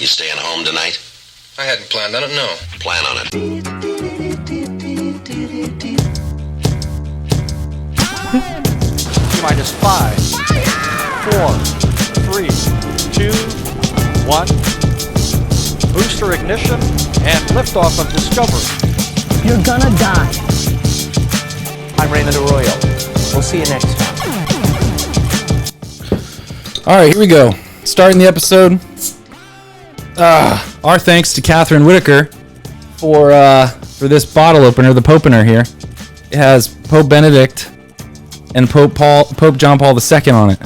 You staying home tonight? I hadn't planned on it, no. Plan on it. Minus 5, 4, 3, 2, 1. Booster ignition and liftoff of Discovery. You're gonna die. I'm Raymond Arroyo. We'll see you next time. All right, here we go. Starting the episode. Our thanks to Catherine Whitaker for this bottle opener, the Popener here. It has Pope Benedict and Pope John Paul II on it.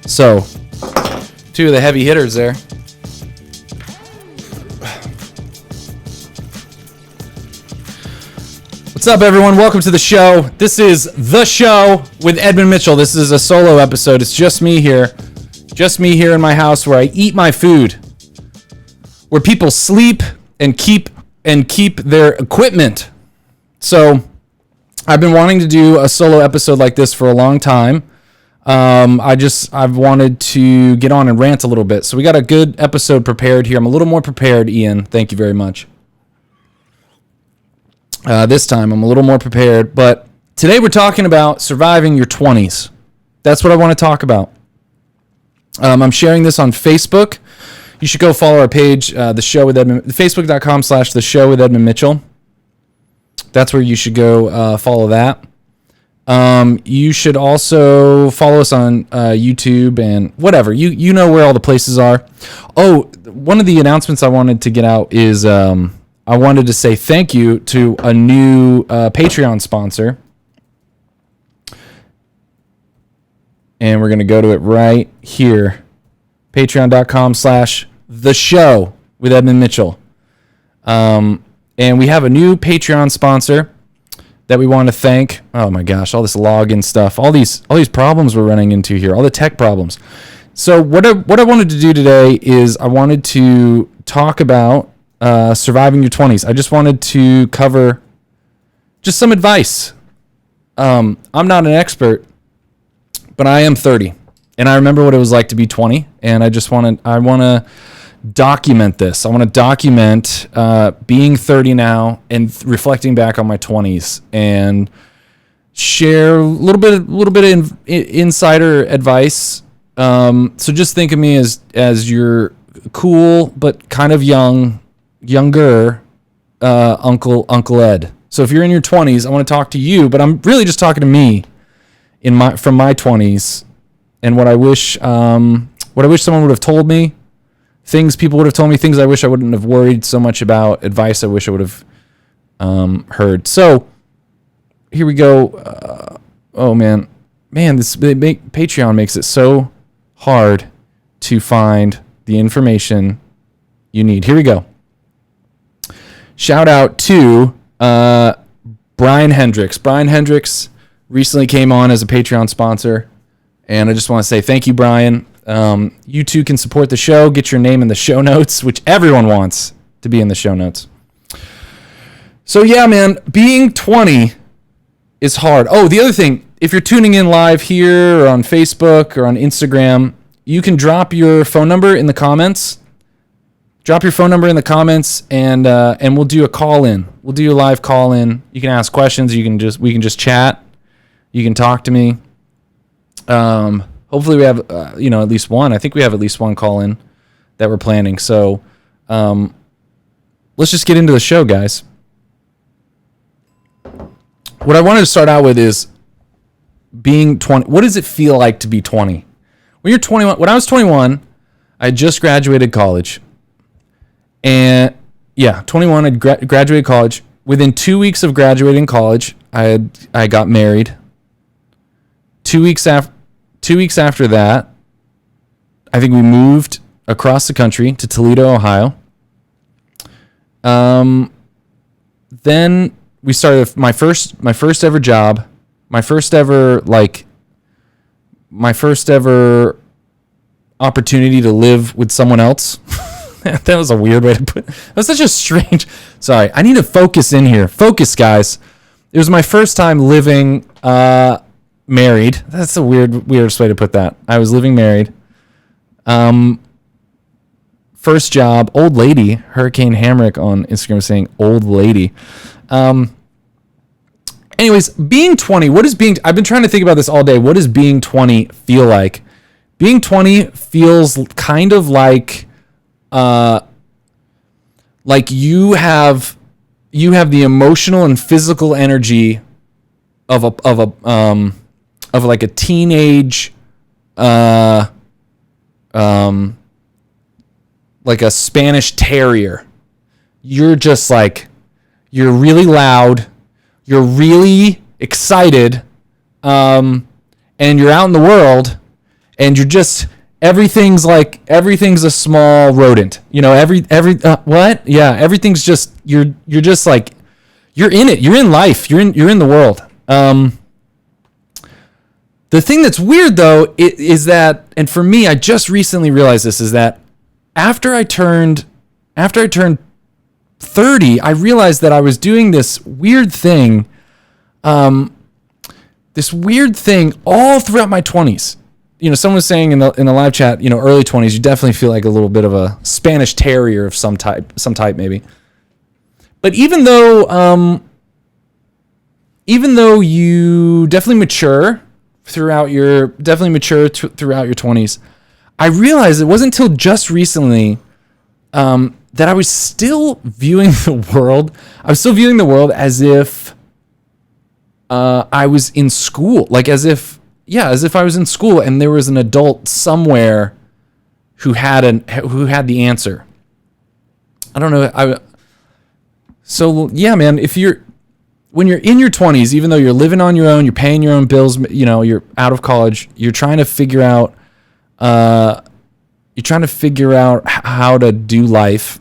So, two of the heavy hitters there. What's up, everyone? Welcome to the show. This is The Show with Edmund Mitchell. This is a solo episode. It's just me here. Just me here in my house where I eat my food. Where people sleep and keep their equipment. So, I've been wanting to do a solo episode like this for a long time. I've wanted to get on and rant a little bit. So we got a good episode prepared here. I'm a little more prepared, Ian. Thank you very much. This time I'm a little more prepared, but today we're talking about surviving your 20s. That's what I want to talk about. I'm sharing this on Facebook. You should go follow our page, The Show with Edmund, facebook.com/The Show with Edmund Mitchell. That's where you should go follow that. You should also follow us on YouTube and whatever. You know where all the places are. Oh, one of the announcements I wanted to get out is I wanted to say thank you to a new Patreon sponsor. And we're going to go to it right here. Patreon.com/The Show with Edmund Mitchell. And we have a new Patreon sponsor that we want to thank. Oh my gosh, all this login stuff, all these problems we're running into here, all the tech problems. So what I wanted to do today is I wanted to talk about surviving your 20s. I just wanted to cover just some advice. I'm not an expert, but I am 30, and I remember what it was like to be 20, and I want to document this. I want to document being 30 now and reflecting back on my 20s and share a little bit of insider advice. So just think of me as your cool but kind of younger Uncle Ed. So if you're in your 20s, I want to talk to you, but I'm really just talking to me from my 20s and what I wish someone would have told me. Things people would have told me, things I wish I wouldn't have worried so much about, advice I wish I would have heard. So, here we go. Oh, man, this Patreon makes it so hard to find the information you need. Here we go. Shout out to Brian Hendricks. Brian Hendricks recently came on as a Patreon sponsor, and I just want to say thank you, Brian. You too can support the show. Get your name in the show notes, which everyone wants to be in the show notes. So yeah, man, being 20 is hard. Oh, the other thing, if you're tuning in live here or on Facebook or on Instagram, you can drop your phone number in the comments. Drop your phone number in the comments, and we'll do a call in. We'll do a live call in. You can ask questions. We can just chat. You can talk to me. Hopefully we have, at least one. I think we have at least one call-in that we're planning. So let's just get into the show, guys. What I wanted to start out with is being 20. What does it feel like to be 20? When you're 21, when I was 21, I had just graduated college. And, 21, I graduated college. Within 2 weeks of graduating college, I got married. 2 weeks after that, I think we moved across the country to Toledo, Ohio. Then we started my first ever job, my first ever opportunity to live with someone else. That was a weird way to put it. That was such a strange. Sorry, I need to focus in here. Focus, guys. It was my first time living married. That's a weirdest way to put that. I was living married. first job, old lady, Hurricane Hamrick on Instagram saying old lady. Anyways, being 20, I've been trying to think about this all day. What does being 20 feel like? Being 20 feels kind of like you have the emotional and physical energy of like a teenage, like a Spanish terrier. You're just like, you're really loud, you're really excited, and you're out in the world, and you're just, everything's a small rodent. You know, what? Yeah, everything's just, you're just like, you're in it. You're in life. You're in the world. The thing that's weird though is that, and for me, I just recently realized this, is that after I turned 30, I realized that I was doing this weird thing all throughout my 20s. You know, someone was saying in the live chat, you know, early 20s, you definitely feel like a little bit of a Spanish terrier of some type maybe. But even though you definitely mature throughout your 20s, I realized it wasn't until just recently that I was still viewing the world. I was still viewing the world as if I was in school, like as if I was in school and there was an adult somewhere who had the answer. I don't know. So yeah, man, when you're in your 20s, even though you're living on your own, you're paying your own bills, you know, you're out of college, you're trying to figure out how to do life.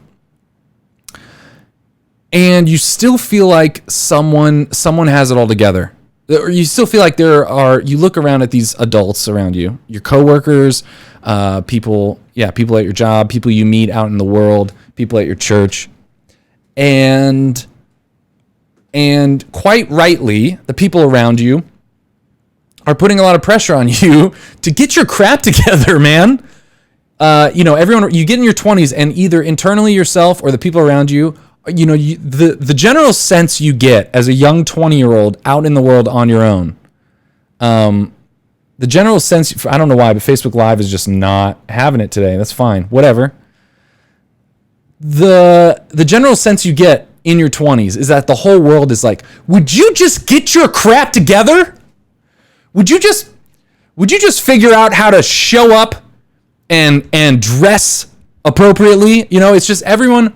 And you still feel like someone has it all together. Or you still feel like you look around at these adults around you, your coworkers, people at your job, people you meet out in the world, people at your church. And quite rightly, the people around you are putting a lot of pressure on you to get your crap together, man. You know, you get in your 20s and either internally yourself or the people around you, you know, the general sense you get as a young 20-year-old out in the world on your own, the general sense, I don't know why, but Facebook Live is just not having it today. That's fine. Whatever. The general sense you get in your 20s is that the whole world is like, would you just get your crap together? Would you just figure out how to show up and dress appropriately? You know, it's just everyone.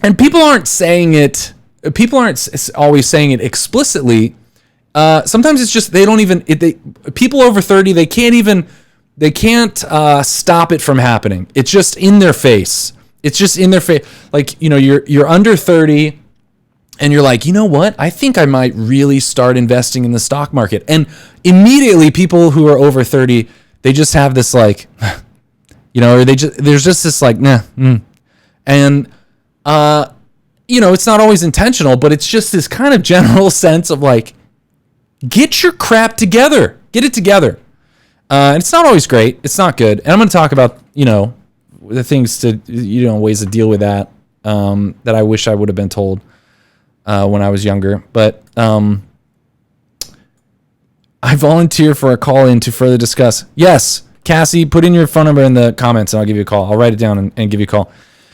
And people aren't saying it. People aren't always saying it explicitly. Sometimes it's just people over 30, they can't stop it from happening. It's just in their face. It's just in their face. Like, you know, you're under 30 and you're like, you know what? I think I might really start investing in the stock market. And immediately people who are over 30, they just have this like, you know, or there's just this like, nah. And, you know, it's not always intentional, but it's just this kind of general sense of like, get your crap together. Get it together. And it's not always great. It's not good. And I'm going to talk about, you know, the things ways to deal with that, that I wish I would have been told when I was younger. But I volunteer for a call in to further discuss. Yes, Cassie, put in your phone number in the comments and I'll give you a call. I'll write it down and give you a call.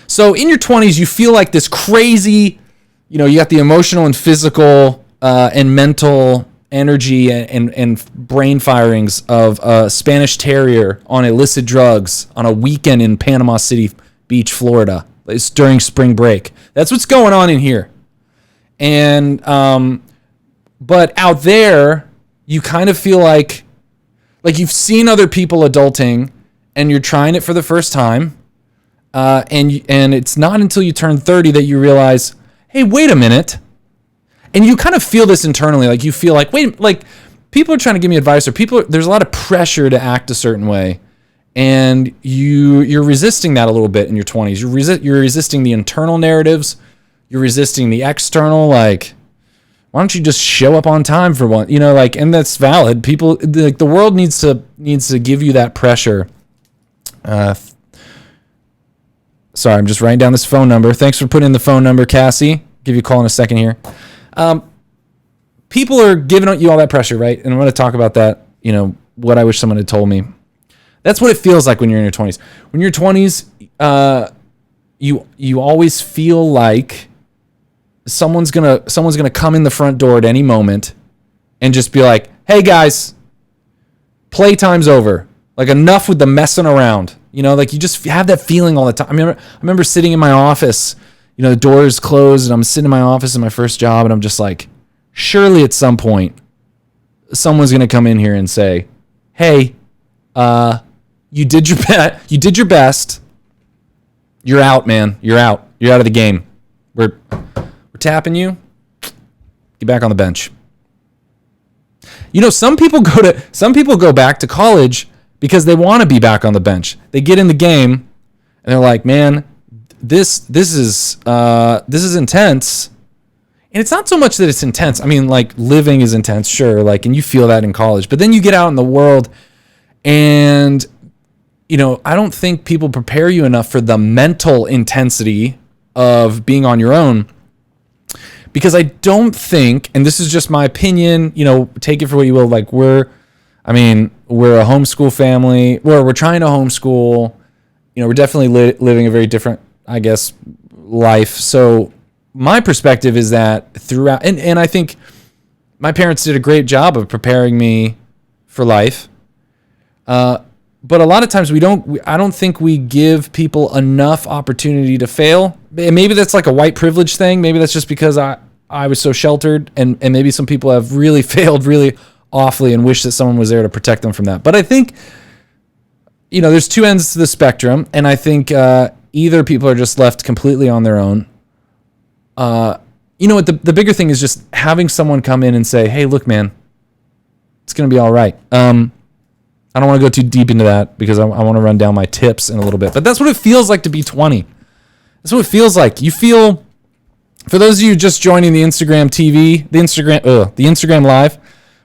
So in your 20s, you feel like this crazy, you know, you got the emotional and physical and mental energy and brain firings of a Spanish terrier on illicit drugs on a weekend in Panama City Beach, Florida. It's during spring break. That's what's going on in here. And but out there, you kind of feel like you've seen other people adulting and you're trying it for the first time. And it's not until you turn 30 that you realize, hey, wait a minute. And you kind of feel this internally, like you feel like, wait, like people are trying to give me advice, or there's a lot of pressure to act a certain way, and you're resisting that a little bit in your 20s. You're resisting the internal narratives, you're resisting the external, like, why don't you just show up on time for one, you know, like, and that's valid. People, like, the world needs to give you that pressure Sorry, I'm just writing down this phone number. Thanks for putting in the phone number, Cassie. Give you a call in a second here. People are giving you all that pressure, right? And I'm going to talk about that, what I wish someone had told me. That's what it feels like when you're in your 20s. When you're 20s, you always feel like someone's gonna come in the front door at any moment and just be like, "Hey guys, playtime's over. Like, enough with the messing around." Like, you just have that feeling all the time. I remember sitting in my office, the doors closed, and I'm sitting in my office in my first job, and I'm just like, surely at some point someone's gonna come in here and say, "Hey, you did your best. You're out, man. You're out. You're out of the game. We're tapping you. Get back on the bench." Some people go back to college because they want to be back on the bench. They get in the game and they're like, "Man, this is intense." And it's not so much that it's intense. I mean, like, living is intense, sure, like, and you feel that in college. But then you get out in the world and I don't think people prepare you enough for the mental intensity of being on your own. Because I don't think, and this is just my opinion, take it for what you will, like, we're a homeschool family, or we're trying to homeschool, we're definitely living a very different, I guess, life. So my perspective is that throughout, and I think my parents did a great job of preparing me for life. But a lot of times I don't think we give people enough opportunity to fail. And maybe that's like a white privilege thing. Maybe that's just because I was so sheltered, and maybe some people have really failed really awfully and wish that someone was there to protect them from that. But I think, there's two ends to the spectrum, and I think either people are just left completely on their own. What the bigger thing is just having someone come in and say, "Hey, look, man, it's going to be all right." I don't want to go too deep into that because I want to run down my tips in a little bit. But that's what it feels like to be 20. That's what it feels like. You feel, for those of you just joining the Instagram TV, the Instagram Live,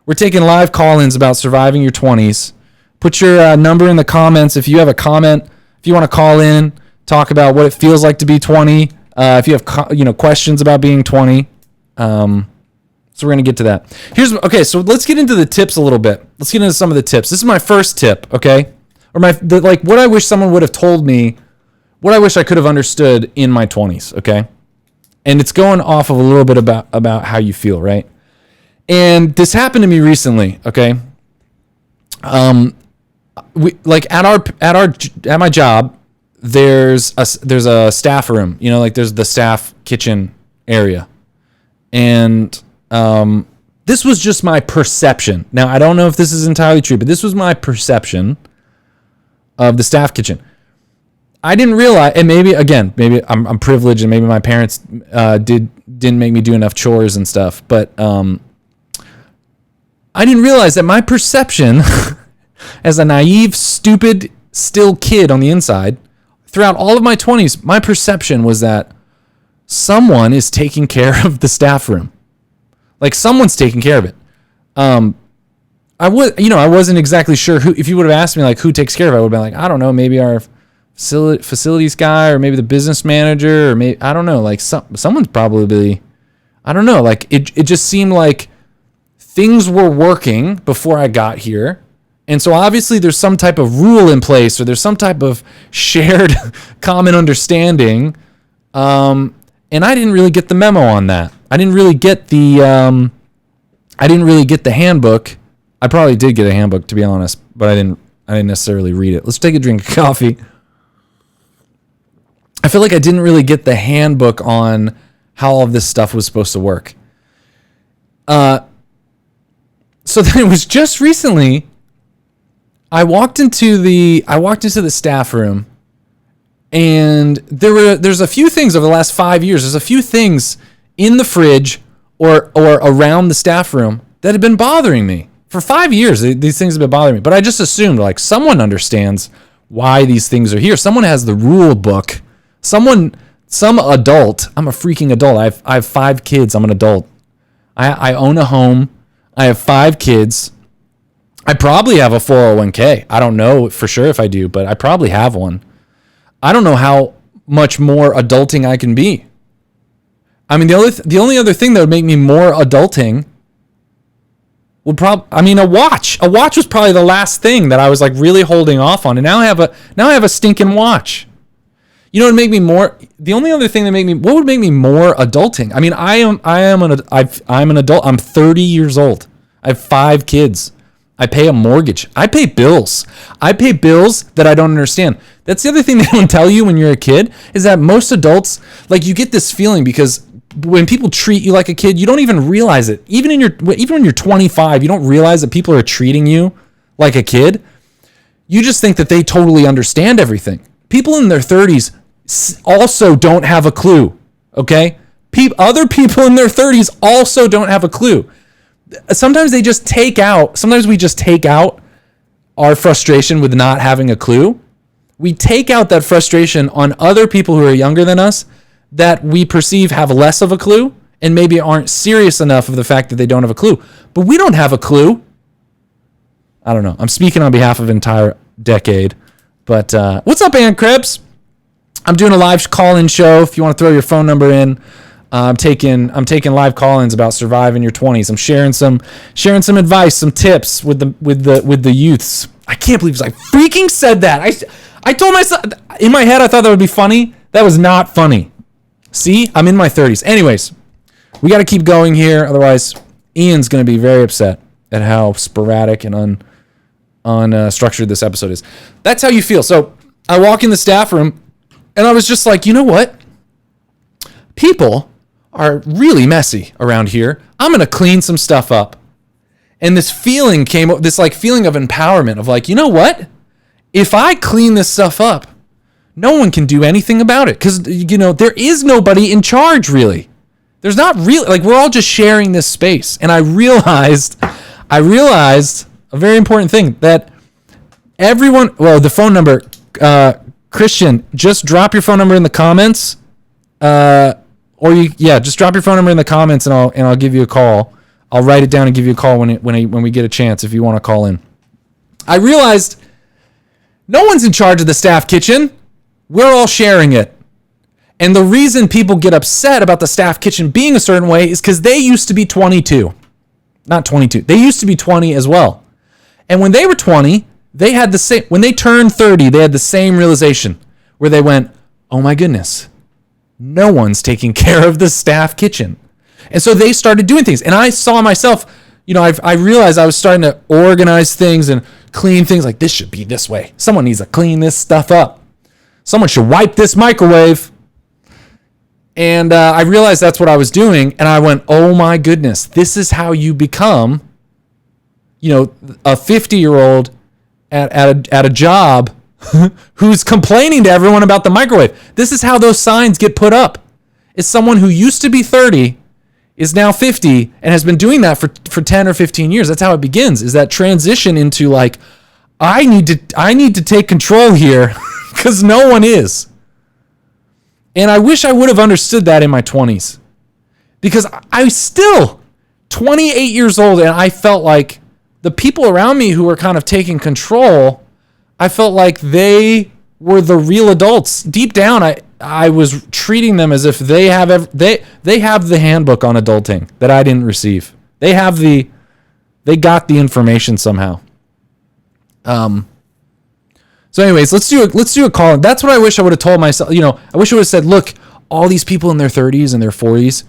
we're taking live call-ins about surviving your 20s. Put your number in the comments if you have a comment. If you want to call in, talk about what it feels like to be 20. If you have questions about being 20. So we're going to get to that. So let's get into the tips a little bit. Let's get into some of the tips. This is my first tip, okay? Or what I wish someone would have told me, what I wish I could have understood in my 20s, okay? And it's going off of a little bit about how you feel, right? And this happened to me recently, okay? We at my job, there's a staff room, there's the staff kitchen area. And this was just my perception. Now, I don't know if this is entirely true, but this was my perception of the staff kitchen. I didn't realize, and maybe I'm privileged, and maybe my parents didn't make me do enough chores and stuff, but I didn't realize that my perception as a naive, stupid, still kid on the inside, throughout all of my 20s, my perception was that someone is taking care of the staff room. Like, someone's taking care of it. I wasn't exactly sure who. If you would have asked me like who takes care of it, I would have been like, I don't know, maybe our facilities guy, or maybe the business manager, or maybe, I don't know, like someone's probably, I don't know, like it just seemed like things were working before I got here. And so obviously there's some type of rule in place, or there's some type of shared common understanding. And I didn't really get the memo on that. I didn't really get the handbook. I probably did get a handbook, to be honest, but I didn't necessarily read it. Let's take a drink of coffee. I feel like I didn't really get the handbook on how all of this stuff was supposed to work. So then it was just recently I walked into the staff room, and there's a few things over the last 5 years. There's a few things in the fridge or around the staff room that have been bothering me. For 5 years, these things have been bothering me. But I just assumed, like, someone understands why these things are here. Someone has the rule book. Some adult. I'm a freaking adult. I have 5 kids. I'm an adult. I own a home. I have 5 kids. I probably have a 401k. I don't know for sure if I do, but I probably have one. I don't know how much more adulting I can be. I mean, the only other thing that would make me more adulting would a watch. A watch was probably the last thing that I was like really holding off on, and now I have a stinking watch. You know what would make me more? The only other thing what would make me more adulting? I mean, I'm an adult. I'm 30 years old. I have 5 kids. I pay a mortgage. I pay bills. I pay bills that I don't understand. That's the other thing they don't tell you when you're a kid, is that most adults, like, you get this feeling because when people treat you like a kid, you don't even realize it. Even when you're 25, you don't realize that people are treating you like a kid. You just think that they totally understand everything. People in their 30s also don't have a clue, okay? Other people in their 30s also don't have a clue. Sometimes we just take out our frustration with not having a clue. We take out that frustration on other people who are younger than us that we perceive have less of a clue and maybe aren't serious enough of the fact that they don't have a clue. But we don't have a clue. I don't know. I'm speaking on behalf of an entire decade. But what's up, Ann Krebs? I'm doing a live call-in show. If you want to throw your phone number in, I'm taking live call-ins about surviving your 20s. I'm sharing some advice, some tips with the youths. I can't believe I freaking said that. I told myself in my head I thought that would be funny. That was not funny. See, I'm in my 30s. Anyways, we got to keep going here. Otherwise, Ian's going to be very upset at how sporadic and unstructured this episode is. That's how you feel. So I walk in the staff room, and I was just like, you know what? People are really messy around here. I'm going to clean some stuff up. And this feeling came up, this like feeling of empowerment of like, you know what? If I clean this stuff up, no one can do anything about it. Because, you know, there is nobody in charge, really. There's not really, like, we're all just sharing this space. And I realized a very important thing, that everyone, well, the phone number, Christian, just drop your phone number in the comments. Just drop your phone number in the comments and I'll give you a call. I'll write it down and give you a call when we get a chance if you want to call in. I realized no one's in charge of the staff kitchen. We're all sharing it. And the reason people get upset about the staff kitchen being a certain way is because they used to be 22. Not 22. They used to be 20 as well. And when they were 20, they had the same, when they turned 30, they had the same realization where they went, oh my goodness, no one's taking care of the staff kitchen. And so they started doing things. And I saw myself, you know, I realized I was starting to organize things and clean things, like this should be this way. Someone needs to clean this stuff up. Someone should wipe this microwave. And I realized that's what I was doing. And I went, oh my goodness, this is how you become, you know, a 50-year-old at a job who's complaining to everyone about the microwave. This is how those signs get put up. It's someone who used to be 30 is now 50 and has been doing that for 10 or 15 years. That's how it begins, is that transition into like, I need to take control here because no one is. And I wish I would have understood that in my 20s, because I was still 28 years old and I felt like the people around me who were kind of taking control, I felt like they were the real adults. Deep down, I was treating them as if they have the handbook on adulting that I didn't receive. They got the information somehow. So anyways, let's do a call. That's what I wish I would have told myself. You know, I wish I would have said, look, all these people in their 30s and their 40s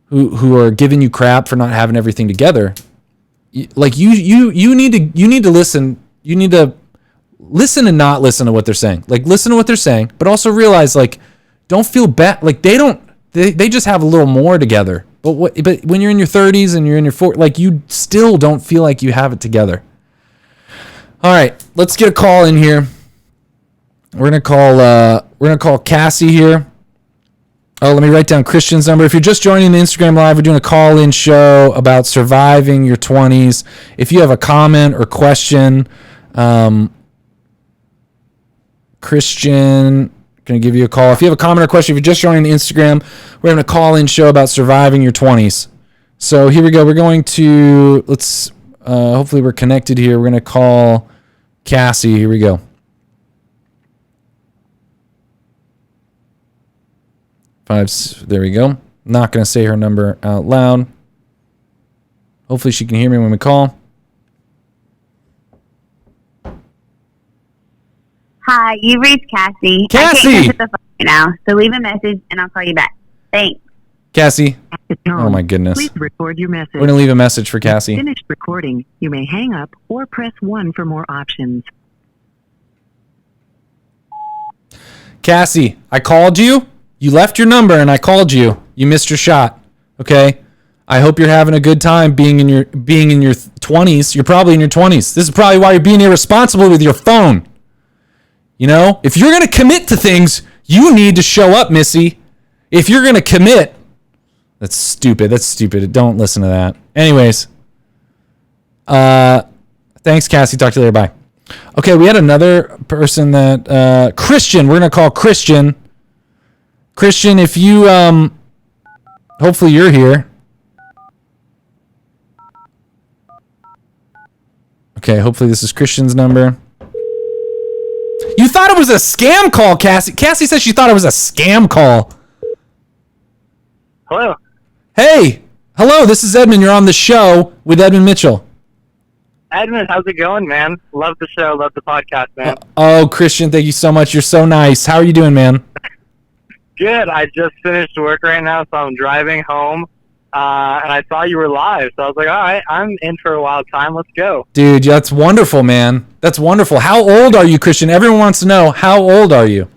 who are giving you crap for not having everything together. Like you need to listen. You need to listen and not listen to what they're saying. Like, listen to what they're saying, but also realize, like, don't feel bad. Like, they just have a little more together. But when you're in your 30s and you're in your 40s, like, you still don't feel like you have it together. All right, let's get a call in here. We're gonna call Cassie here. Oh, let me write down Christian's number. If you're just joining the Instagram Live, we're doing a call-in show about surviving your 20s. If you have a comment or question, Christian, going to give you a call. If you have a comment or question, if you're just joining the Instagram, we're having a call-in show about surviving your 20s. So here we go. We're going to, hopefully we're connected here. We're going to call Cassie. Here we go. There we go. Not going to say her number out loud. Hopefully she can hear me when we call. Hi, you've reached Cassie. Cassie! I can't get the phone right now, so leave a message and I'll call you back. Thanks. Cassie. Oh my goodness. Please record your message. We're going to leave a message for Cassie. Finished recording. You may hang up or press 1 for more options. Cassie, I called you. You left your number and I called you. You missed your shot. Okay? I hope you're having a good time being in your 20s. You're probably in your 20s. This is probably why you're being irresponsible with your phone. You know, if you're going to commit to things, you need to show up, Missy. If you're going to commit, that's stupid. That's stupid. Don't listen to that. Anyways, thanks, Cassie. Talk to you later. Bye. Okay, we had another person that, Christian. We're going to call Christian. Christian, if you, hopefully you're here. Okay, hopefully this is Christian's number. You thought it was a scam call, Cassie. Cassie said she thought it was a scam call. Hello. Hey. Hello, this is Edmund. You're on the show with Edmund Mitchell. Edmund, how's it going, man? Love the show. Love the podcast, man. Oh, Christian, thank you so much. You're so nice. How are you doing, man? Good. I just finished work right now, so I'm driving home. And I saw you were live, so I was like, all right, I'm in for a wild time. Let's go. Dude, that's wonderful, man. That's wonderful. How old are you, Christian? Everyone wants to know, how old are you?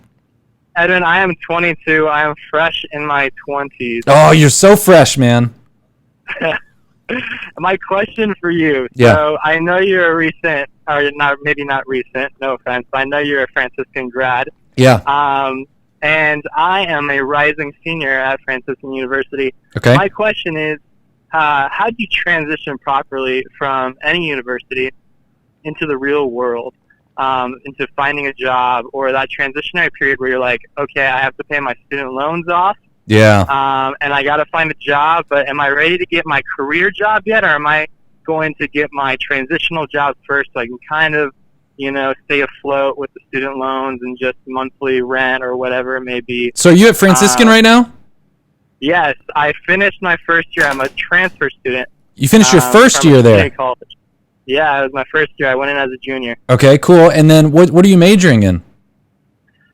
Edmund, I am 22. I am fresh in my 20s. Oh, you're so fresh, man. My question for you. Yeah. So I know you're a recent, or not, maybe not recent, no offense, but I know you're a Franciscan grad. Yeah. And I am a rising senior at Franciscan University. Okay. My question is, how do you transition properly from any university into the real world, into finding a job, or that transitionary period where you're like, okay, I have to pay my student loans off, Yeah. and I got to find a job, but am I ready to get my career job yet, or am I going to get my transitional job first so I can kind of, stay afloat with the student loans and just monthly rent or whatever it may be? So are you at Franciscan right now? Yes, I finished my first year. I'm a transfer student. You finished your first from a year there? community college. Yeah, it was my first year. I went in as a junior. Okay, cool. And then what are you majoring in?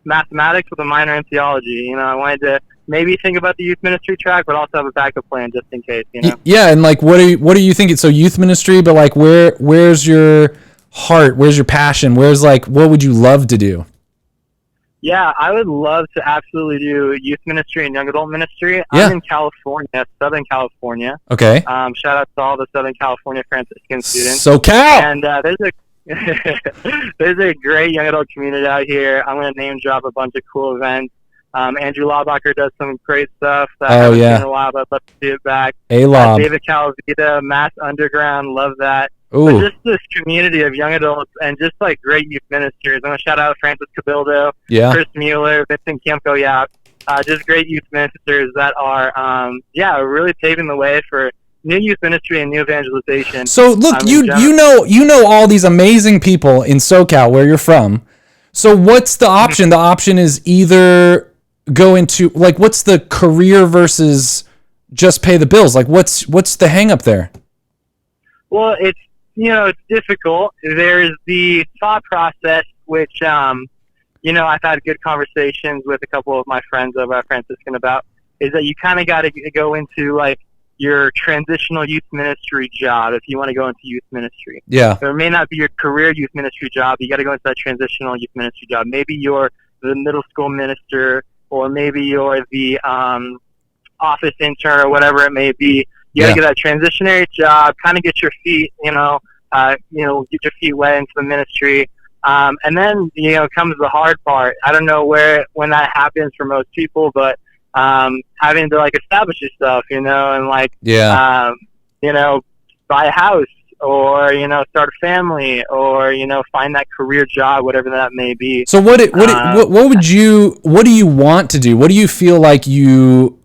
Mathematics with a minor in theology. I wanted to maybe think about the youth ministry track, but also have a backup plan just in case, Yeah, and like what are you thinking? So youth ministry, but like where's your heart? Where's your passion? Where's like what would you love to do? Yeah, I would love to absolutely do youth ministry and young adult ministry. Yeah. I'm in California, Southern California. Okay. Shout out to all the Southern California Franciscan students. SoCal. And there's a great young adult community out here. I'm going to name drop a bunch of cool events. Andrew Laubacher does some great stuff that I haven't seen in a while, but I'd love to see it back. David Calavita, Mass Underground, love that. Ooh. But just this community of young adults and just like great youth ministers. I'm going to shout out Francis Cabildo, Chris Mueller, Vincent Campo-Yap, just great youth ministers that are, really paving the way for new youth ministry and new evangelization. So look, you know all these amazing people in SoCal where you're from. So what's the option? The option is either go into like what's the career versus just pay the bills? Like what's the hang up there? Well, it's difficult. There's the thought process, which I've had good conversations with a couple of my friends over at Franciscan about, is that you kind of got to go into like your transitional youth ministry job if you want to go into youth ministry. Yeah. It may not be your career youth ministry job. You got to go into that transitional youth ministry job. Maybe you're the middle school minister, or maybe you're the office intern, or whatever it may be. You got to get that transitionary job, kind of get your feet, get your feet wet into the ministry. And then, comes the hard part. I don't know when that happens for most people, but having to like establish yourself, and like, buy a house, or, start a family, or, find that career job, whatever that may be. So what do you want to do? What do you feel like you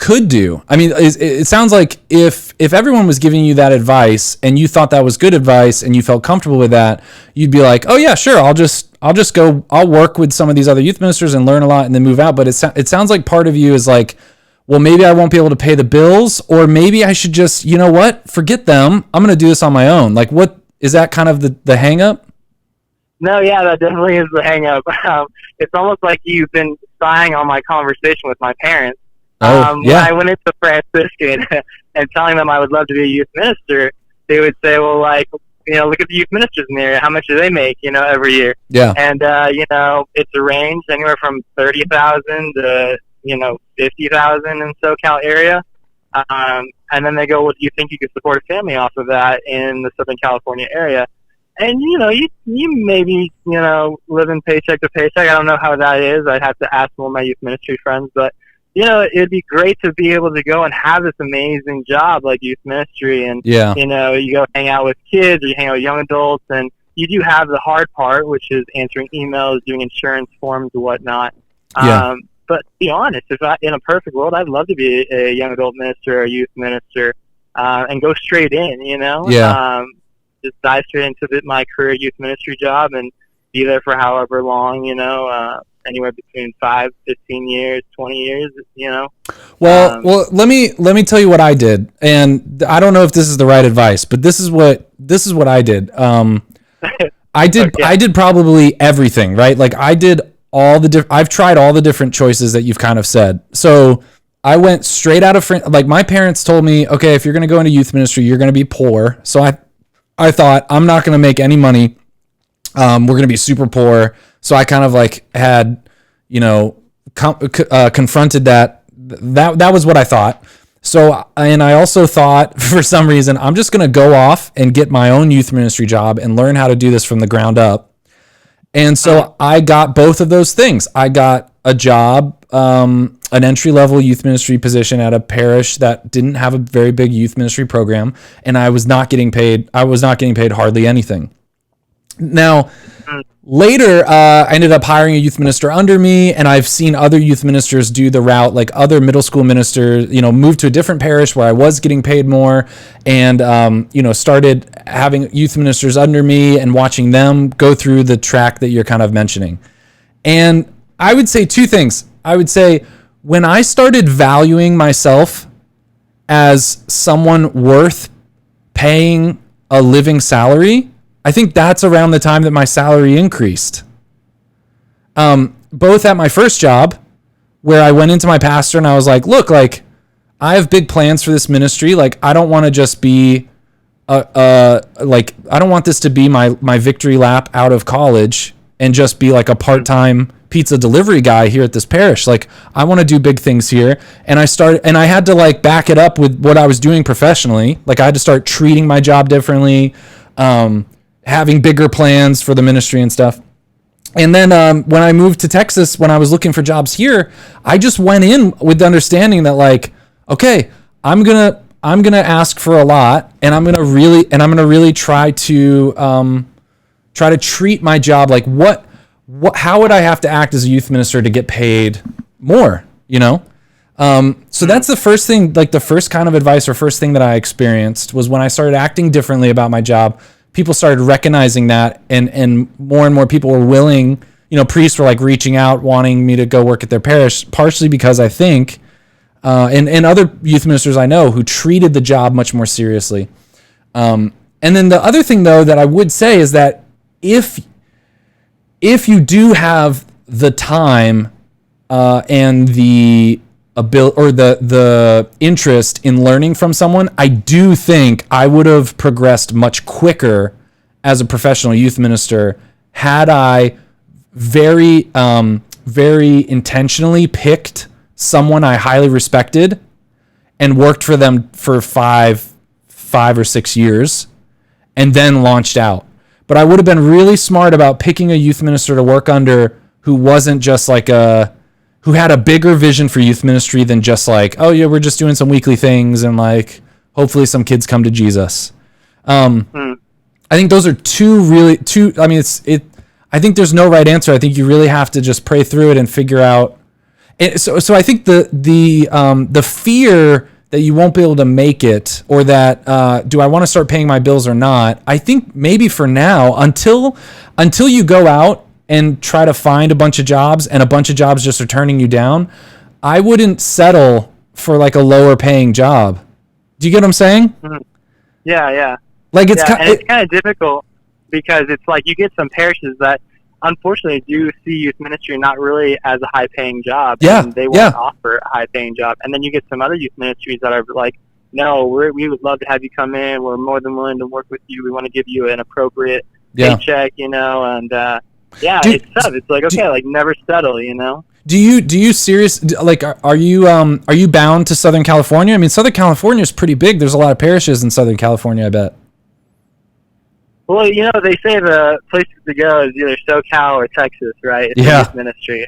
could do. I mean, it sounds like if everyone was giving you that advice and you thought that was good advice and you felt comfortable with that, you'd be like, oh yeah, sure, I'll just go, I'll work with some of these other youth ministers and learn a lot and then move out. But it sounds like part of you is like, well, maybe I won't be able to pay the bills, or maybe I should just, you know what, forget them. I'm going to do this on my own. Like, what is that kind of the hang up? No, yeah, that definitely is the hang up. It's almost like you've been spying on my conversation with my parents. Yeah. When I went into Franciscan and telling them I would love to be a youth minister, they would say, well, like, look at the youth ministers in the area. How much do they make, every year? Yeah. And, it's a range anywhere from 30,000 to, 50,000 in SoCal area. And then they go, well, do you think you could support a family off of that in the Southern California area? And, you maybe, living paycheck to paycheck. I don't know how that is. I'd have to ask one of my youth ministry friends. But, it'd be great to be able to go and have this amazing job like youth ministry. And, Yeah. You go hang out with kids or you hang out with young adults. And you do have the hard part, which is answering emails, doing insurance forms and whatnot. Yeah. But to be honest, in a perfect world, I'd love to be a young adult minister or a youth minister and go straight in, Yeah. Just dive straight into my career youth ministry job and be there for however long, anywhere between 5, 15 years, 20 years, Well, let me tell you what I did, and I don't know if this is the right advice, but this is what I did. I did probably everything, right? Like I did I've tried all the different choices that you've kind of said. So I went straight out of like my parents told me, okay, if you're going to go into youth ministry, you're going to be poor. So I thought I'm not going to make any money. We're going to be super poor. So I kind of like had, confronted that was what I thought. So, and I also thought for some reason, I'm just going to go off and get my own youth ministry job and learn how to do this from the ground up. And so I got both of those things. I got a job, an entry-level youth ministry position at a parish that didn't have a very big youth ministry program, and I was not getting paid. I was not getting paid hardly anything. Now, later, I ended up hiring a youth minister under me, and I've seen other youth ministers do the route, like other middle school ministers, move to a different parish where I was getting paid more, and, started having youth ministers under me and watching them go through the track that you're kind of mentioning. And I would say two things. I would say when I started valuing myself as someone worth paying a living salary, I think that's around the time that my salary increased. Both at my first job, where I went into my pastor and I was like, look, like, I have big plans for this ministry. Like, I don't want to just be, I don't want this to be my victory lap out of college and just be like a part-time pizza delivery guy here at this parish. Like, I want to do big things here. And I had to like back it up with what I was doing professionally. Like, I had to start treating my job differently, having bigger plans for the ministry and stuff. And then when I moved to Texas, when I was looking for jobs here, I just went in with the understanding that like, okay, I'm gonna ask for a lot, and I'm gonna really try to treat my job like how would I have to act as a youth minister to get paid more, So that's the first thing, like the first kind of advice or first thing that I experienced was when I started acting differently about my job. People started recognizing that, and more people were willing, priests were like reaching out, wanting me to go work at their parish, partially because I think, and other youth ministers I know who treated the job much more seriously. And then the other thing though, that I would say is that if you do have the time, and the ability or the interest in learning from someone, I do think I would have progressed much quicker as a professional youth minister had I very intentionally picked someone I highly respected and worked for them for five or 6 years and then launched out. But I would have been really smart about picking a youth minister to work under who wasn't just like who had a bigger vision for youth ministry than just like, oh yeah, we're just doing some weekly things and like hopefully some kids come to Jesus. I think those are I mean, I think there's no right answer. I think you really have to just pray through it and figure out. So I think the fear that you won't be able to make it, or that do I want to start paying my bills or not? I think maybe for now, until you go out and try to find a bunch of jobs and a bunch of jobs just are turning you down, I wouldn't settle for like a lower paying job. Do you get what I'm saying? Mm-hmm. Yeah. Like it's it's kind of difficult because it's like you get some parishes that unfortunately do see youth ministry not really as a high paying job. Yeah. And they won't offer a high paying job. And then you get some other youth ministries that are like, no, we would love to have you come in. We're more than willing to work with you. We want to give you an appropriate paycheck, and it's tough. It's like, okay, like never settle, Do you are you bound to Southern California? I mean, Southern California is pretty big. There's a lot of parishes in Southern California, I bet. Well, they say the places to go is either SoCal or Texas, right? It's youth ministry.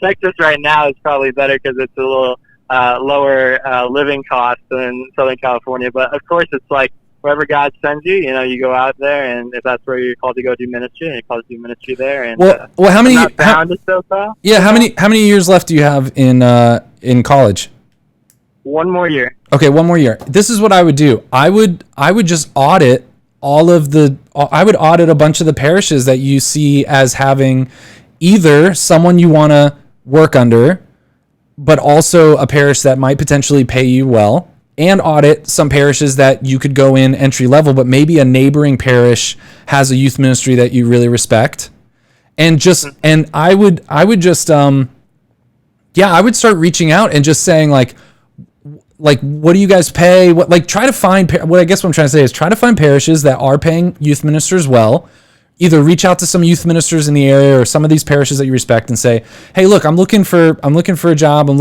Texas right now is probably better because it's a little lower living cost than Southern California. But of course, it's like wherever God sends you, you go out there, and if that's where you're called to go do ministry, and you're called to do ministry there. And how many? Not bound to SoCal. Yeah, how many years left do you have in college? 1 more year. Okay, 1 more year. This is what I would do. I would just audit I would audit a bunch of the parishes that you see as having either someone you want to work under, but also a parish that might potentially pay you well, and audit some parishes that you could go in entry level, but maybe a neighboring parish has a youth ministry that you really respect. And I would just I would start reaching out and just saying like, what do you guys pay? Try to find, what I guess what I'm trying to say is try to find parishes that are paying youth ministers well. Either reach out to some youth ministers in the area or some of these parishes that you respect and say, hey, look, I'm looking for a job. I'm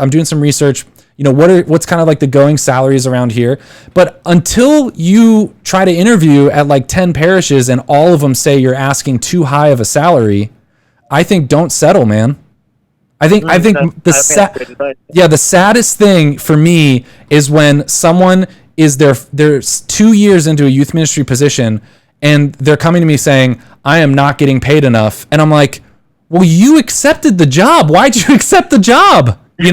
doing some research. What's kind of like the going salaries around here? But until you try to interview at like 10 parishes and all of them say you're asking too high of a salary, I think don't settle, man. I think the saddest thing for me is when someone is they're 2 years into a youth ministry position and they're coming to me saying, I am not getting paid enough. And I'm like, well, you accepted the job. Why'd you accept the job? Do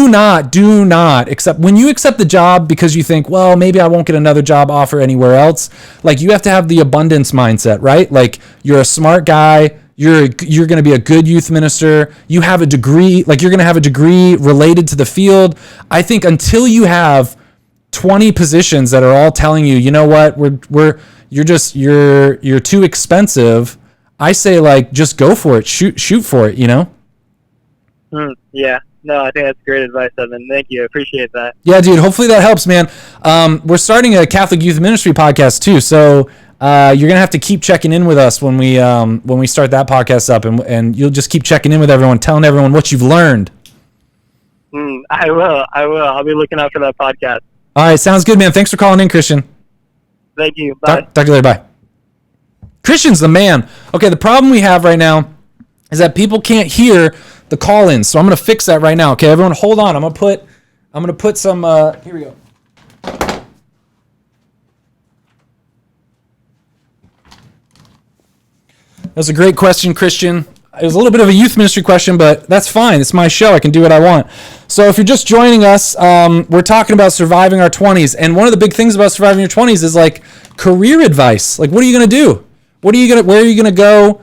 not accept. When you accept the job because you think, well, maybe I won't get another job offer anywhere else. Like, you have to have the abundance mindset, right? Like, you're a smart guy. You're going to be a good youth minister. You have a degree, like you're going to have a degree related to the field. I think until you have 20 positions that are all telling you, you know what, you're too expensive. I say like, just go for it. Shoot for it, Yeah. No, I think that's great advice, Evan. Thank you. I appreciate that. Yeah, dude. Hopefully that helps, man. We're starting a Catholic Youth Ministry podcast too. So, you're gonna have to keep checking in with us when we start that podcast up, and you'll just keep checking in with everyone, telling everyone what you've learned. I will. I'll be looking out for that podcast. All right, sounds good, man. Thanks for calling in, Christian. Thank you. Bye. Talk to you later. Bye. Christian's the man. Okay, the problem we have right now is that people can't hear the call-ins, so I'm gonna fix that right now. Okay, everyone, hold on. I'm gonna put some. Here we go. That's a great question, Christian. It was a little bit of a youth ministry question, but that's fine. It's my show. I can do what I want. So if you're just joining us, we're talking about surviving our 20s. And one of the big things about surviving your 20s is like career advice. Like, what are you going to do? Where are you going to go?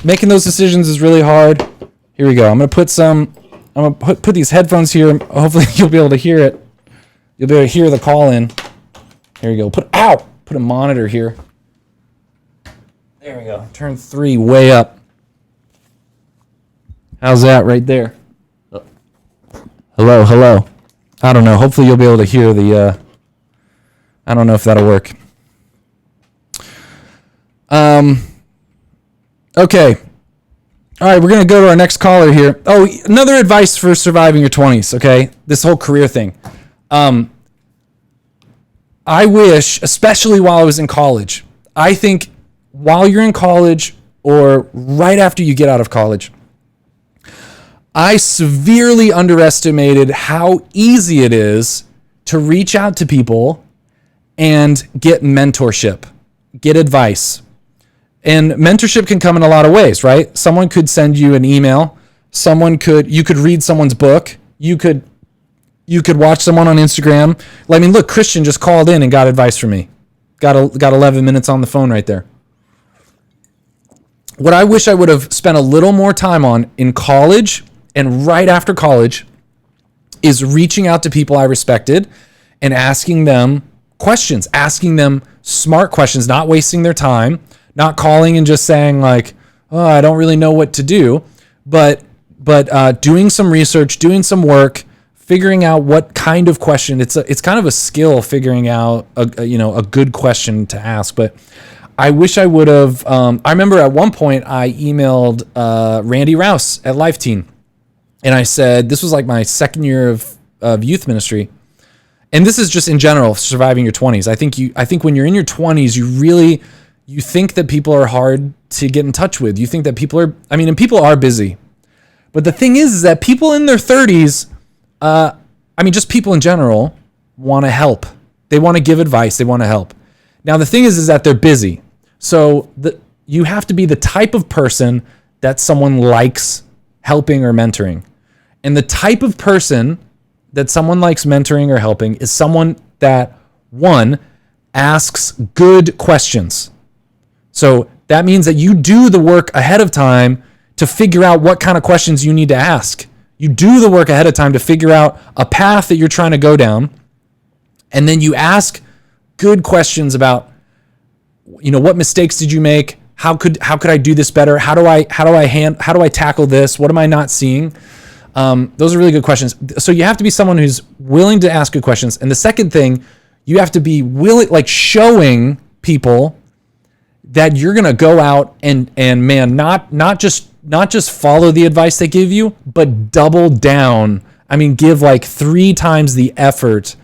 Making those decisions is really hard. Here we go. I'm going to put these headphones here. Hopefully you'll be able to hear it. You'll be able to hear the call in. Here we go. Put a monitor here. There we go. Turn 3 way up. How's that right there? Hello. I don't know. Hopefully you'll be able to hear the, I don't know if that'll work. Okay. All right, we're going to go to our next caller here. Oh, another advice for surviving your 20s, okay? This whole career thing. I wish, especially while I was in college, I think while you're in college or right after you get out of college, I severely underestimated how easy it is to reach out to people and get mentorship, get advice. And mentorship can come in a lot of ways, right? Someone could send you an email. You could read someone's book. You could watch someone on Instagram. I mean, look, Christian just called in and got advice from me. Got 11 minutes on the phone right there. What I wish I would have spent a little more time on in college and right after college is reaching out to people I respected and asking them questions, asking them smart questions, not wasting their time, not calling and just saying like, oh, I don't really know what to do, but doing some research, doing some work, figuring out what kind of question. It's kind of a skill figuring out a good question to ask. But I wish I would have. I remember at one point I emailed Randy Rouse at Life Teen, and I said this was like my second year of youth ministry, and this is just in general surviving your 20s. I think when you're in your 20s, you think that people are hard to get in touch with. You think that people are busy, but the thing is that people in their 30s. Just people in general want to help. They want to give advice. They want to help. Now, the thing is that they're busy. So you have to be the type of person that someone likes helping or mentoring. And the type of person that someone likes mentoring or helping is someone that, one, asks good questions. So that means that you do the work ahead of time to figure out what kind of questions you need to ask. You do the work ahead of time to figure out a path that you're trying to go down. And then you ask good questions about, what mistakes did you make? How could I do this better? How do I tackle this? What am I not seeing? Those are really good questions. So you have to be someone who's willing to ask good questions. And the second thing, you have to be willing, like showing people that you're going to go out and not just follow the advice they give you, but double down. Give like 3 times the effort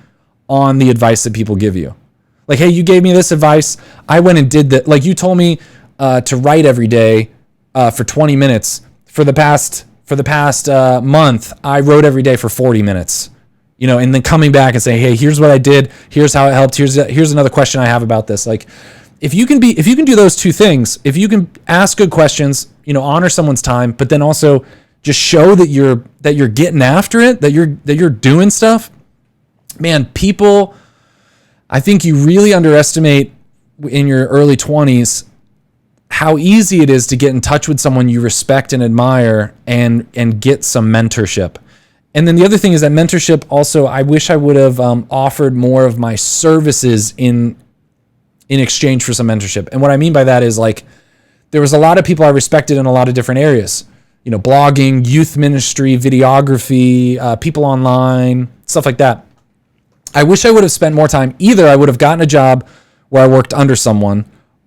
on the advice that people give you. Like, hey, you gave me this advice. I went and did that. Like you told me to write every day for 20 minutes. For the past month, I wrote every day for 40 minutes. And then coming back and saying, hey, here's what I did. Here's how it helped. Here's another question I have about this. Like, if you can do those 2 things, if you can ask good questions, honor someone's time, but then also just show that you're getting after it, that you're doing stuff, man, people, I think you really underestimate in your early 20s how easy it is to get in touch with someone you respect and admire and get some mentorship. And then the other thing is that mentorship also, I wish I would have offered more of my services in exchange for some mentorship. And what I mean by that is like, there was a lot of people I respected in a lot of different areas, blogging, youth ministry, videography, people online, stuff like that. I wish I would have spent more time. Either I would have gotten a job where I worked under someone,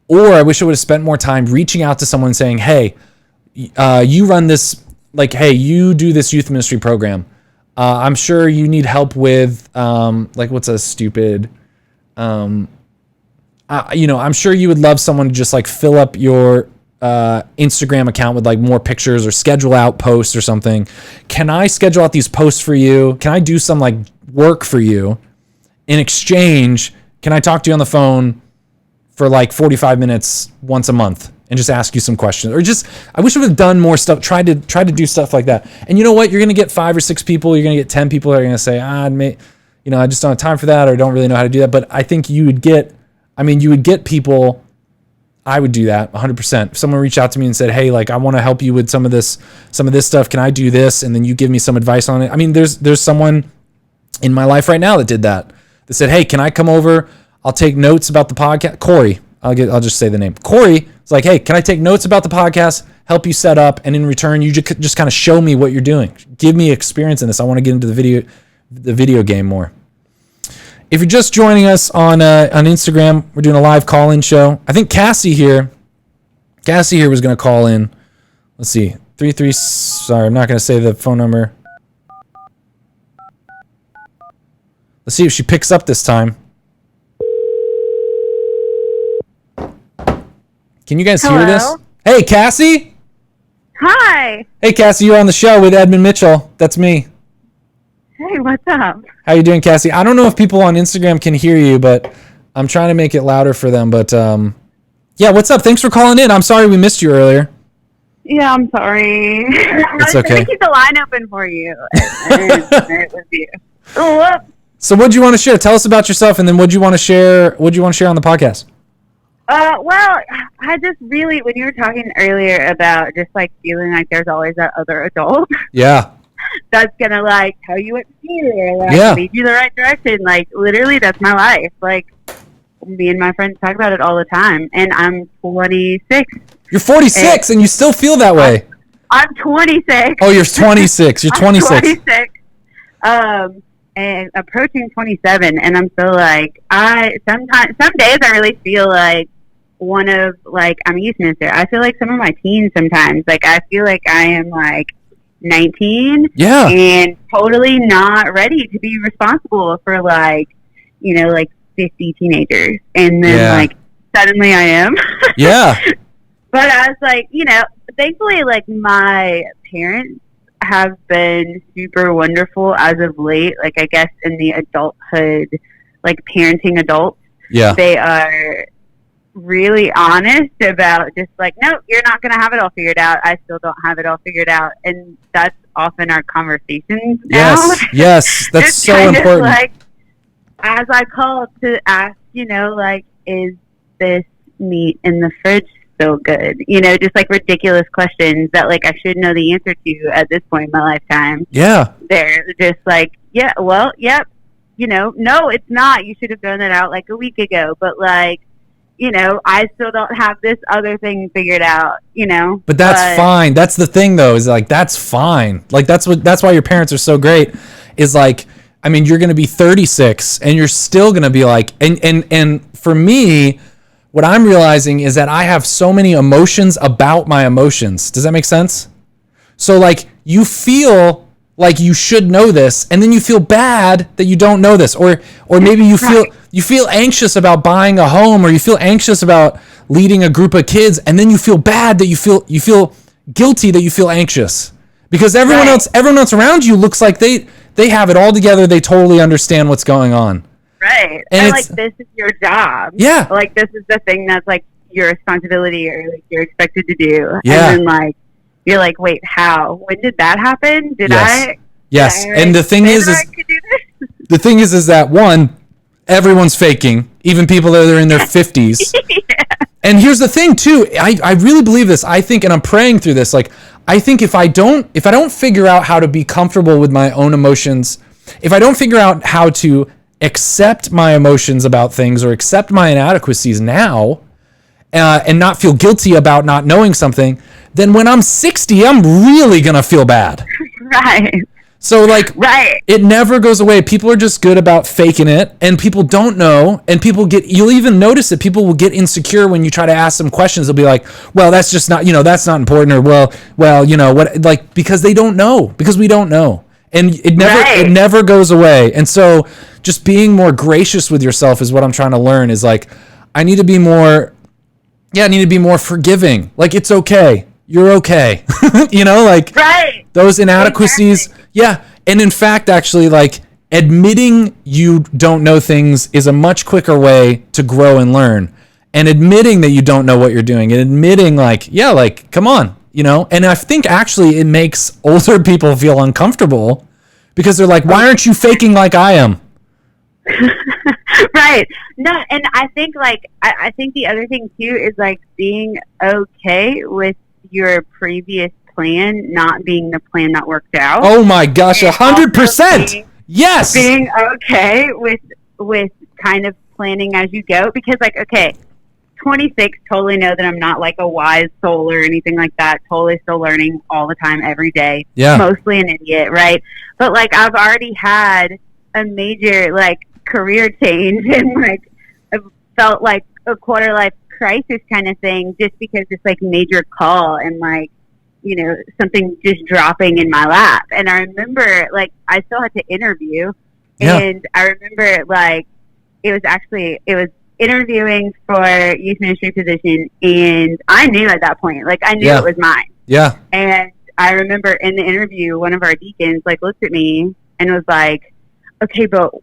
or I wish I would have spent more time reaching out to someone and saying, hey, you run this, like, hey, you do this youth ministry program. I'm sure you need help with, what's a stupid, I'm sure you would love someone to just like fill up your Instagram account with like more pictures or schedule out posts or something. Can I schedule out these posts for you? Can I do some like work for you? In exchange, can I talk to you on the phone for like 45 minutes once a month and just ask you some questions? Or just, I wish I would have done more stuff, try to do stuff like that. And you know what? You're going to get 5 or 6 people. You're going to get 10 people that are going to say, I just don't have time for that, or don't really know how to do that. But I think you would get people. I would do that 100%. If someone reached out to me and said, hey, like, I want to help you with some of this stuff. Can I do this? And then you give me some advice on it. There's someone in my life right now that did that. That said, hey, can I come over? I'll take notes about the podcast. Corey, I'll just say the name. Corey is like, hey, can I take notes about the podcast, help you set up, and in return, you just kind of show me what you're doing. Give me experience in this. I want to get into the video game more. If you're just joining us on Instagram, we're doing a live call-in show. I think Cassie here was going to call in. Let's see. 33. Sorry, I'm not going to say the phone number. Let's see if she picks up this time. Can you guys hear this? Hey, Cassie? Hi. Hey, Cassie, you're on the show with Edmund Mitchell. That's me. Hey, what's up? How you doing, Cassie? I don't know if people on Instagram can hear you, but I'm trying to make it louder for them. But Yeah, what's up? Thanks for calling in. I'm sorry we missed you earlier. Yeah, I'm sorry. It's I was okay. going to keep the line open for you. It was you. Oh, whoops. So what do you want to share? Tell us about yourself, and then what do you want to share? What do you want to share on the podcast? Well, I just really, when you were talking earlier about just like feeling like there's always that other adult Yeah. that's going to like tell you what to do or like Yeah. lead you the right direction. Like literally that's my life. Like me and my friends talk about it all the time, and I'm 26. You're 46 and you still feel that way. I'm 26. Oh, you're 26. You're 26. I'm 26. And approaching 27, and I'm still like, some days I really feel like I'm a youth minister. I feel like some of my teens sometimes, like I feel like I am like 19 Yeah. and totally not ready to be responsible for like 50 teenagers. And then like suddenly I am. Yeah. But I was like, thankfully like my parents have been super wonderful as of late. Like I guess in the adulthood, like parenting adults, Yeah. they are really honest about just like, no, you're not going to have it all figured out. I still don't have it all figured out. And that's often our conversations now. Yes. That's Just so kind of important. like, as I call to ask, like, is this meat in the fridge still good? Just like ridiculous questions that like I should know the answer to at this point in my lifetime. Yeah. They're just like, yeah, well, yep. No, it's not. You should have thrown that out like a week ago. But like, I still don't have this other thing figured out, But that's fine. That's the thing though, is like, that's fine. Like that's why your parents are so great, is like, I mean, you're going to be 36 and you're still going to be like, and for me, what I'm realizing is that I have so many emotions about my emotions. Does that make sense? So like you feel like you should know this, and then you feel bad that you don't know this, or maybe you feel anxious about buying a home, or you feel anxious about leading a group of kids, and then you feel bad that you feel guilty that you feel anxious because everyone else around you looks like they have it all together. They totally understand what's going on. Right. And like this is your job. Yeah. Like this is the thing that's like your responsibility or like you're expected to do. Yeah. And then like you're like, wait, how? When did that happen? Yes. And the thing is that one, everyone's faking, even people that are in their 50s. Yeah. And here's the thing too, I really believe this. I think, and I'm praying through this, like I think if I don't figure out how to be comfortable with my own emotions, if I don't figure out how to accept my emotions about things or accept my inadequacies now, and not feel guilty about not knowing something, then when I'm 60, I'm really going to feel bad. Right. So like, right. It never goes away. People are just good about faking it, and people don't know, and you'll even notice that people will get insecure when you try to ask them questions. They'll be like, well, that's just not, that's not important, or well, what, like, because they don't know, because we don't know. And it never goes away. And so just being more gracious with yourself is what I'm trying to learn, is like, I need to be more forgiving. Like, it's okay. You're okay. Like those inadequacies. Exactly. Yeah. And in fact, actually, like admitting you don't know things is a much quicker way to grow and learn, and admitting that you don't know what you're doing, and admitting like, yeah, like, come on, and I think actually it makes older people feel uncomfortable because they're like, why aren't you faking like I am? Right. No, and I think like I think the other thing too is like being okay with your previous plan not being the plan that worked out. Oh my gosh, 100%. Yes. Being okay with kind of planning as you go, because like, okay, 26, totally know that I'm not like a wise soul or anything like that. Totally still learning all the time, every day. Yeah. Mostly an idiot, right? But like I've already had a major like career change and like I've felt like a quarter life crisis kind of thing, just because it's like major call and like, something just dropping in my lap. And I remember like I still had to interview, and I remember like it was interviewing for youth ministry position, and I knew at that point, like I knew it was mine. Yeah. And I remember in the interview, one of our deacons like looked at me and was like, okay, but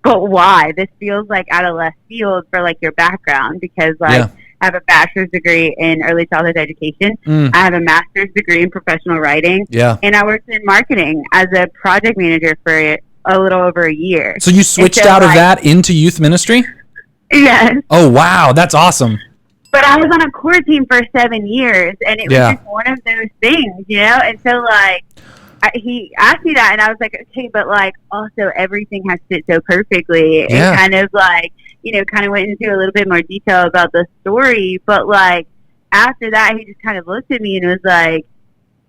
why? This feels like out of left field for like your background, because like have a bachelor's degree in early childhood education. I have a master's degree in professional writing. Yeah. And I worked in marketing as a project manager for a little over a year. So you switched out of that into youth ministry? Yes. Oh, wow. That's awesome. But I was on a core team for 7 years, and it was just one of those things, you know? And so, like, he asked me that, and I was like, okay, but, like, also everything has fit so perfectly. Yeah. And kind of, like, you know, kind of went into a little bit more detail about the story. But, like, after that, he just kind of looked at me and was like,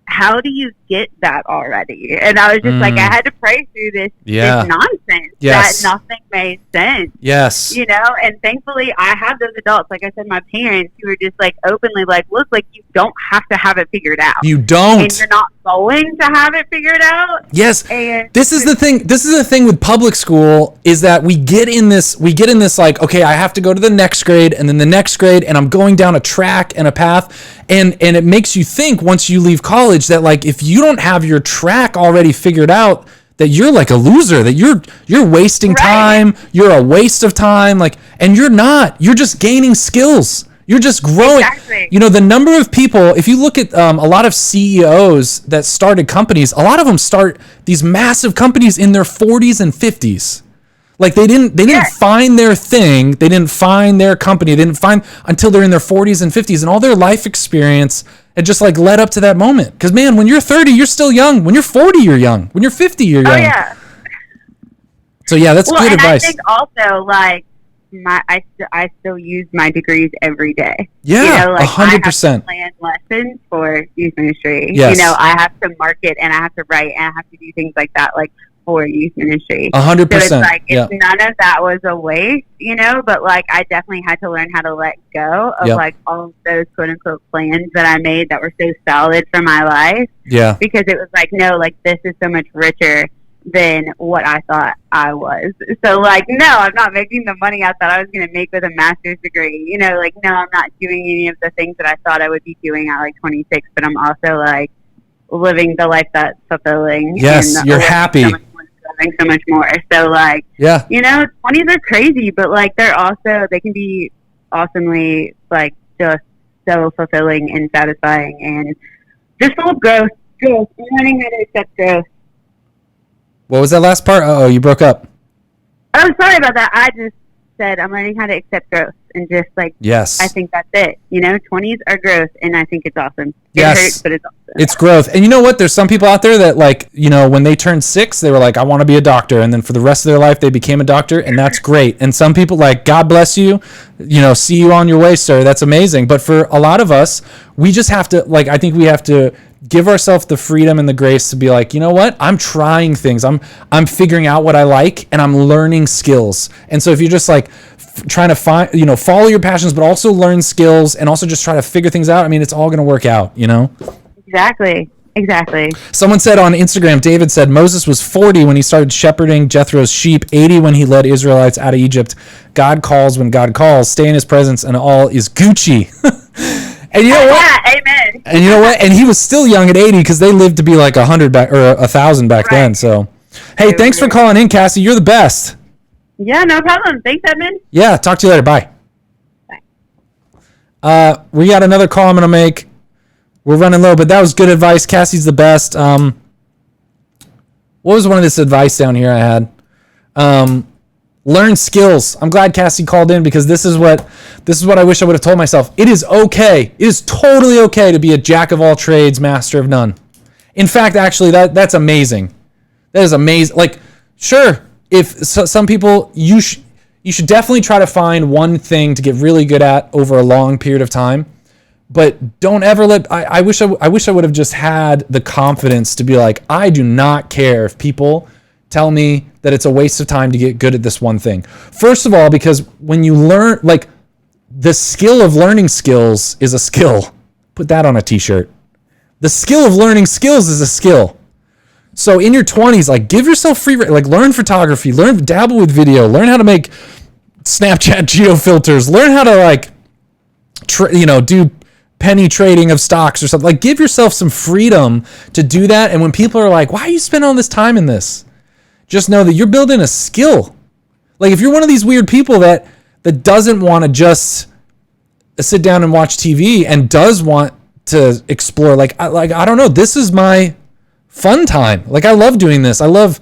how do you get that already? And I was just like, I had to pray through this nonsense that nothing made sense. Yes. You know, and thankfully I have those adults, like I said, my parents, who are just like openly like, look, like you don't have to have it figured out. You don't. And you're not going to have it figured out. Yes. And this is the thing with public school is that we get in this like, okay, I have to go to the next grade and then the next grade, and I'm going down a track and a path. And it makes you think once you leave college that, like, if you don't have your track already figured out, that you're like a loser, that you're wasting time, you're a waste of time, like, and you're not. You're just gaining skills. You're just growing. Exactly. You know, the number of people, if you look at a lot of CEOs that started companies, a lot of them start these massive companies in their 40s and 50s. Like they didn't find their thing, they didn't find their company, they didn't find until they're in their 40s and 50s, and all their life experience had just like led up to that moment. Because man, when you're 30, you're still young. When you're 40, you're young. When you're 50, you're young. Oh yeah. So yeah, that's good advice. I think also like I still use my degrees every day. Yeah, you know, like 100%. I have to plan lessons for youth ministry. Yes. You know, I have to market and I have to write and I have to do things like that, like for youth ministry. 100%. So it's like none of that was a waste, you know. But like I definitely had to learn how to let go of like all of those quote unquote plans that I made that were so solid for my life. Yeah. Because it was like, no, like this is so much richer than what I thought I was. So like, no, I'm not making the money I thought I was going to make with a master's degree. You know, like, no, I'm not doing any of the things that I thought I would be doing at like 26, but I'm also like living the life that's fulfilling. Yes, and you're happy. So much more. So like, yeah, you know, 20s are crazy, but like they can be awesomely like just so fulfilling and satisfying and just full of growth. I'm learning how to accept growth. What was that last part? Oh, you broke up. Oh, sorry about that. I just said I'm learning how to accept growth and just like, yes, I think that's it. You know, 20s are growth, and I think it's awesome. Yes. It hurts, but it's awesome. It's growth. And you know what? There's some people out there that like, you know, when they turned 6, they were like, I want to be a doctor. And then for the rest of their life, they became a doctor, and that's great. And some people like, God bless you, you know, see you on your way, sir. That's amazing. But for a lot of us, we just have to, like, I think we have to give ourselves the freedom and the grace to be like, you know what? I'm trying things. I'm figuring out what I like, and I'm learning skills. And so if you're just like trying to find, you know, follow your passions, but also learn skills and also just try to figure things out, I mean, it's all going to work out, you know? Exactly. Someone said on Instagram, David said, Moses was 40 when he started shepherding Jethro's sheep, 80 when he led Israelites out of Egypt. God calls when God calls. Stay in his presence and all is Gucci. And you know what? Yeah, amen. And you know what? And he was still young at 80 because they lived to be like 100 back or 1,000 back then. So, hey, thanks for calling in, Cassie. You're the best. Yeah, no problem. Thanks, Edmund. Yeah, talk to you later. Bye. We got another call I'm going to make. We're running low, but that was good advice. Cassie's the best. What was one of this advice down here I had? Learn skills. I'm glad Cassie called in because this is what I wish I would have told myself. It is okay. It is totally okay to be a jack of all trades, master of none. In fact, actually, that's amazing. That is amazing. Like, sure, if some people, you should definitely try to find one thing to get really good at over a long period of time. But don't ever let. I wish I would have just had the confidence to be like, I do not care if people tell me that it's a waste of time to get good at this one thing. First of all, because when you learn, like, the skill of learning skills is a skill. Put that on a t-shirt. The skill of learning skills is a skill. So in your 20s, like, give yourself free, like, learn photography, dabble with video, learn how to make Snapchat geo filters, learn how to like, do penny trading of stocks or something. Like, give yourself some freedom to do that. And when people are like, why are you spending all this time in this? Just know that you're building a skill. Like, if you're one of these weird people that doesn't want to just sit down and watch TV and does want to explore. Like I don't know. This is my fun time. Like I love doing this. I love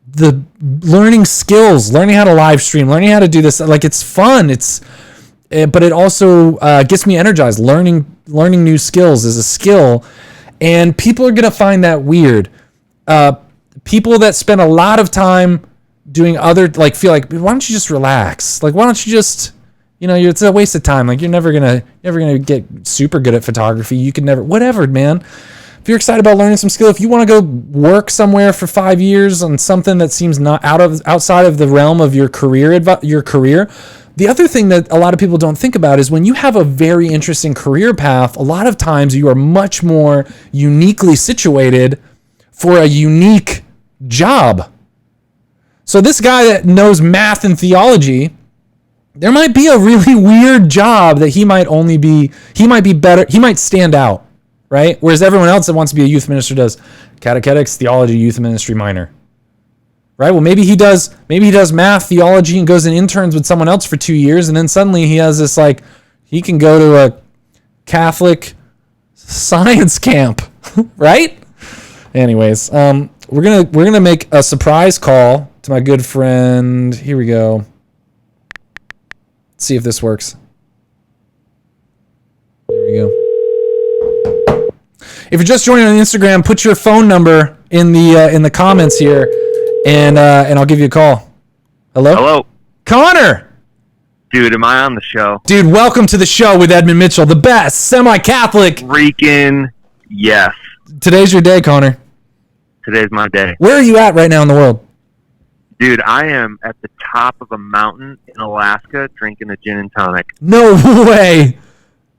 the learning skills, learning how to live stream, learning how to do this. Like it's fun. But it also gets me energized. Learning new skills is a skill, and people are gonna find that weird. People that spend a lot of time doing other, like, feel like, why don't you just relax? Like, why don't you just, it's a waste of time. Like, you're never gonna get super good at photography. You can never, whatever, man. If you're excited about learning some skill, if you want to go work somewhere for 5 years on something that seems not outside of the realm of your career, the other thing that a lot of people don't think about is when you have a very interesting career path, a lot of times you are much more uniquely situated for a unique job. So this guy that knows math and theology, there might be a really weird job that he might be better, he might stand out, right? Whereas everyone else that wants to be a youth minister does catechetics, theology, youth ministry minor. Right? Well, maybe he does math, theology, and goes and interns with someone else for 2 years, and then suddenly he has this, like, he can go to a Catholic science camp, right? Anyways, we're gonna make a surprise call to my good friend. Here we go. Let's see if this works. There we go. If you're just joining on Instagram, put your phone number in the comments here. And I'll give you a call. Hello? Hello. Connor! Dude, am I on the show? Dude, welcome to the show with Edmund Mitchell, the best semi-Catholic. Freaking yes. Today's your day, Connor. Today's my day. Where are you at right now in the world? Dude, I am at the top of a mountain in Alaska drinking a gin and tonic. No way.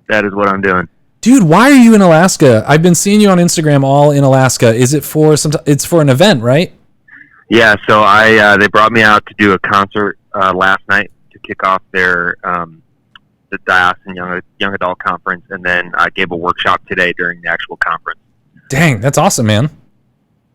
That is what I'm doing. Dude, why are you in Alaska? I've been seeing you on Instagram all in Alaska. Is it for it's for an event, right? Yeah, so they brought me out to do a concert last night to kick off their the diocesan young adult conference, and then I gave a workshop today during the actual conference. Dang, that's awesome, man.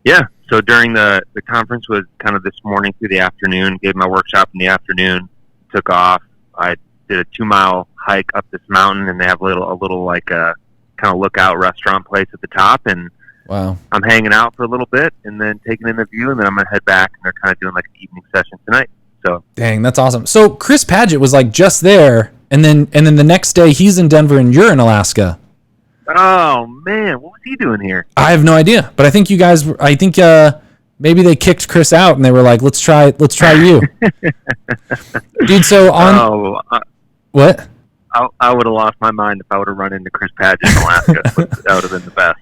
Yeah, so during the conference was kind of this morning through the afternoon. Gave my workshop in the afternoon, took off. I did a 2-mile hike up this mountain, and they have a little like a kind of lookout restaurant place at the top, and wow. I'm hanging out for a little bit and then taking in the view, and then I'm going to head back, and they're kind of doing like an evening session tonight. So dang, that's awesome. So Chris Padgett was like just there, and then the next day he's in Denver and you're in Alaska. Oh man, what was he doing here? I have no idea, but I think maybe they kicked Chris out and they were like, let's try you. Dude, so on what? I would have lost my mind if I would have run into Chris Padgett in Alaska. That would have been the best.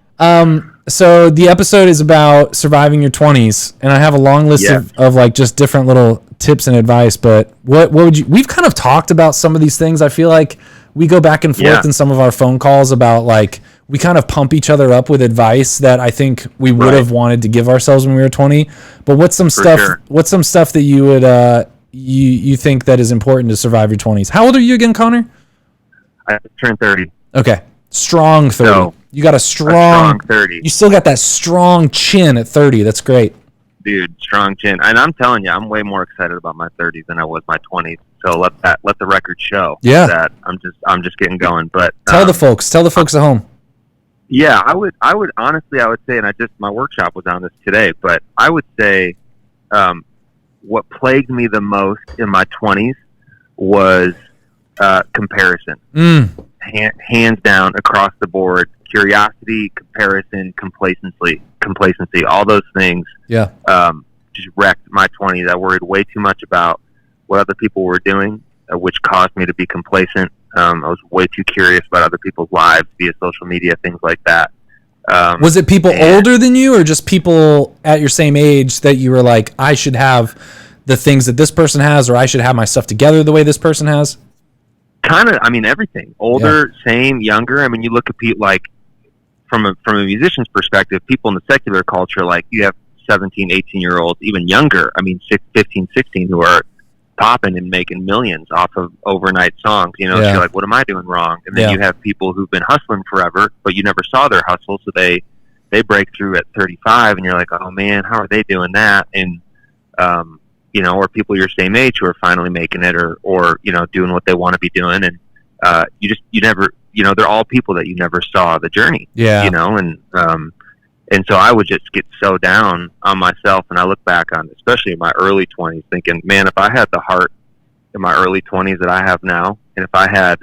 So the episode is about surviving your 20s, and I have a long list of like just different little tips and advice, but what would you, we've kind of talked about some of these things. I feel like we go back and forth in some of our phone calls about, like, we kind of pump each other up with advice that I think we would have wanted to give ourselves when we were 20. But what's some stuff that you would, you think that is important to survive your 20s? How old are you again, Connor? I turned 30. Okay. Strong 30. So, you got a strong 30. You still got that strong chin at 30. That's great. Dude, strong chin. And I'm telling you, I'm way more excited about my 30s than I was my 20s. So let the record show that I'm just getting going. But tell the folks at home. Yeah, I would honestly, say, and my workshop was on this today, but I would say what plagued me the most in my 20s was comparison. Hands down, across the board. Curiosity, comparison, complacency, all those things just wrecked my 20s. I worried way too much about what other people were doing, which caused me to be complacent. I was way too curious about other people's lives via social media, things like that. Was it people older than you, or just people at your same age that you were like, I should have the things that this person has, or I should have my stuff together the way this person has? Kind of, everything. Older, same, younger. You look at people like, from a musician's perspective, people in the secular culture, like, you have 17, 18-year-olds, even younger, 15, 16, who are popping and making millions off of overnight songs. So you're like, what am I doing wrong? And then you have people who've been hustling forever, but you never saw their hustle, so they break through at 35, and you're like, oh man, how are they doing that? And or people your same age who are finally making it, or doing what they want to be doing. And you never, they're all people that you never saw the journey. Yeah. And so I would just get so down on myself, and I look back on, especially in my early 20s, thinking, man, if I had the heart in my early 20s that I have now, and if I had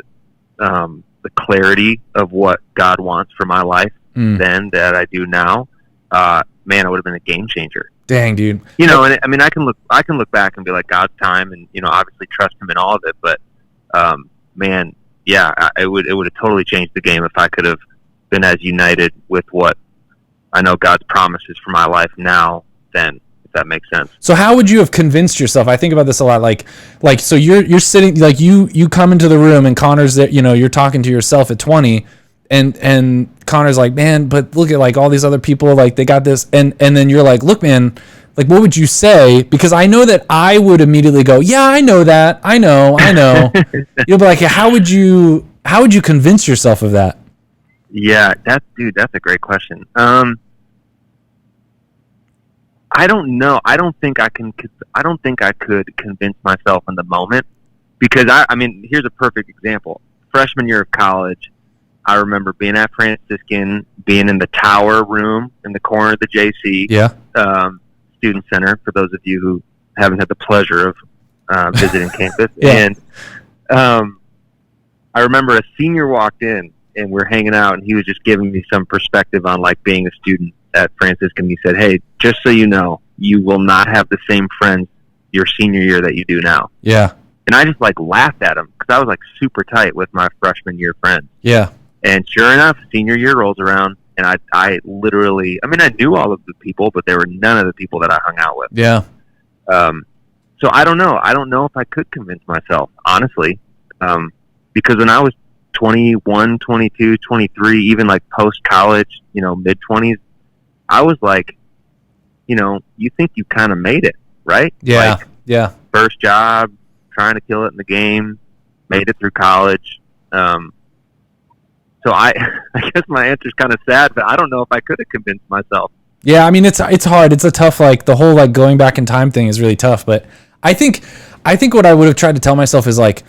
the clarity of what God wants for my life then that I do now, man, I would have been a game changer. Dang, dude. And I mean, I can look back and be like, God's time, and obviously trust Him in all of it. But man, yeah, it would have totally changed the game if I could have been as united with what I know God's promises for my life now. Then, if that makes sense. So how would you have convinced yourself? I think about this a lot. Like so you're sitting, like you come into the room and Connor's there. You're talking to yourself at 20. And Connor's like, man, but look at like all these other people, like they got this, and then you're like, look, man, like what would you say? Because I know that I would immediately go, yeah, I know that, I know. You'll be like, how would you convince yourself of that? Yeah, that's a great question. I don't know. I don't think I could convince myself in the moment, because I mean, here's a perfect example. Freshman year of college, I remember being at Franciscan, being in the tower room in the corner of the JC Student Center, for those of you who haven't had the pleasure of visiting campus. Yeah. And I remember a senior walked in, and we're hanging out, and he was just giving me some perspective on like being a student at Franciscan. He said, hey, just so you know, you will not have the same friends your senior year that you do now. Yeah. And I just like laughed at him, because I was like super tight with my freshman year friends. Yeah. And sure enough, senior year rolls around, and I literally, I mean, I knew all of the people, but there were none of the people that I hung out with. Yeah. So I don't know. I don't know if I could convince myself, honestly, because when I was 21, 22, 23, even like post-college, mid-20s, I was like, you think you kind of made it, right? Yeah. Like, yeah. First job, trying to kill it in the game, made it through college. So I guess my answer's kind of sad, but I don't know if I could have convinced myself. Yeah, I mean, it's hard. It's a tough, like the whole like going back in time thing is really tough. But I think what I would have tried to tell myself is like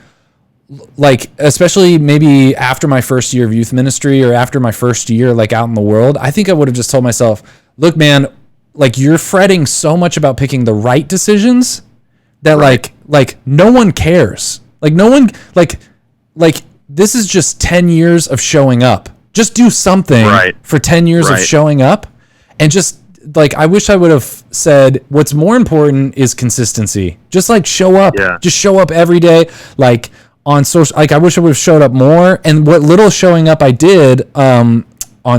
especially maybe after my first year of youth ministry, or after my first year like out in the world, I think I would have just told myself, look, man, like you're fretting so much about picking the right decisions that like no one cares. Like no one like this is just 10 years of showing up. Just do something for 10 years of showing up. And just like, I wish I would have said, what's more important is consistency. Just like show up. Yeah. Just show up every day. Like on social, like I wish I would have showed up more. And what little showing up I did on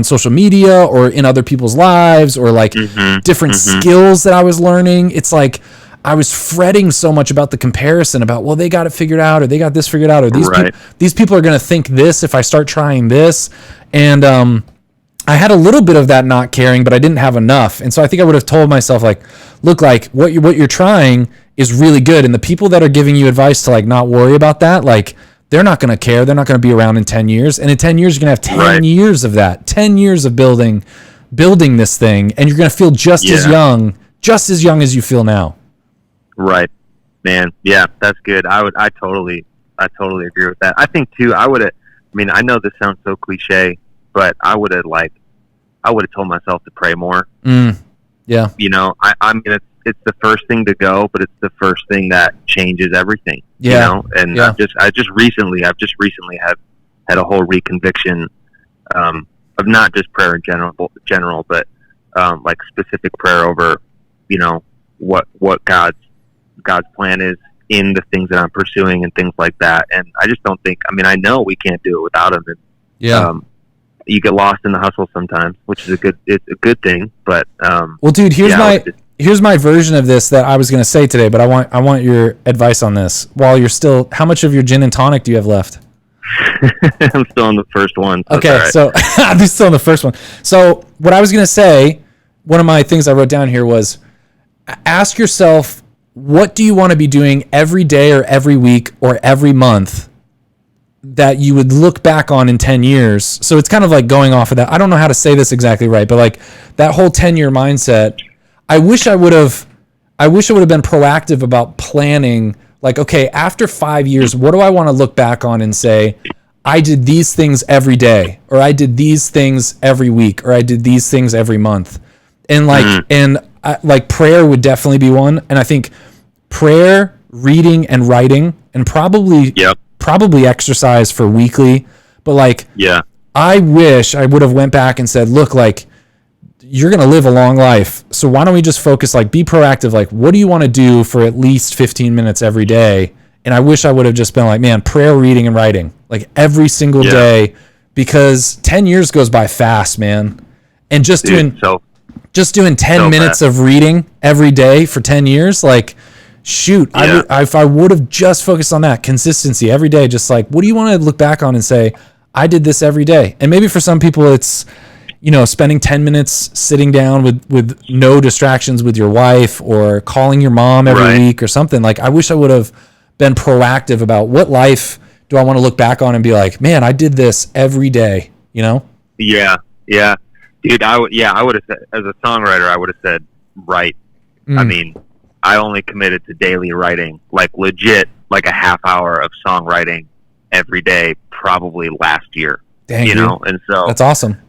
social media or in other people's lives, or like different skills that I was learning. It's like, I was fretting so much about the comparison about, well, they got it figured out, or they got this figured out, or these people are going to think this if I start trying this. And I had a little bit of that not caring, but I didn't have enough. And so I think I would have told myself, like, look, like what you're trying is really good. And the people that are giving you advice to like not worry about that, like they're not going to care. They're not going to be around in 10 years. And in 10 years, you're going to have 10 years of that, 10 years of building this thing. And you're going to feel just as young as you feel now. Right, man. Yeah, that's good. I totally agree with that. I think too, I mean, I know this sounds so cliche, but I would have told myself to pray more. Yeah. I mean, it's the first thing to go, but it's the first thing that changes everything. Yeah. And I've just recently had a whole reconviction of not just prayer in general, but like specific prayer over, what God's plan is in the things that I'm pursuing and things like that. And I just don't think, I mean, I know we can't do it without him. And, you get lost in the hustle sometimes, which is a good thing. But, well, dude, here's my version of this that I was going to say today, but I want your advice on this while you're still, how much of your gin and tonic do you have left? I'm still on the first one. So okay. So I'm still on the first one. So what I was going to say, one of my things I wrote down here was, ask yourself, what do you want to be doing every day or every week or every month that you would look back on in 10 years? So it's kind of like going off of that. I don't know how to say this exactly right, but like that whole 10-year mindset, I wish I would have been proactive about planning, like, okay, after 5 years, what do I want to look back on and say, I did these things every day, or I did these things every week, or I did these things every month. And like prayer would definitely be one. And I think prayer, reading and writing, and probably exercise for weekly. But like, I wish I would have went back and said, look, like, you're going to live a long life. So why don't we just focus, like, be proactive. Like, what do you want to do for at least 15 minutes every day? And I wish I would have just been like, man, prayer, reading, and writing, like every single day, because 10 years goes by fast, man. And just doing 10 minutes of reading every day for 10 years, like, shoot, if I would have just focused on that consistency every day, just like, what do you want to look back on and say, I did this every day? And maybe for some people it's, you know, spending 10 minutes sitting down with no distractions with your wife, or calling your mom every week or something. Like, I wish I would have been proactive about what life do I want to look back on and be like, man, I did this every day, you know? Yeah. Dude, I would have said, as a songwriter, I would have said write. I mean, I only committed to daily writing, like legit, like a half hour of songwriting every day, probably last year. Dang, you know, and so that's awesome.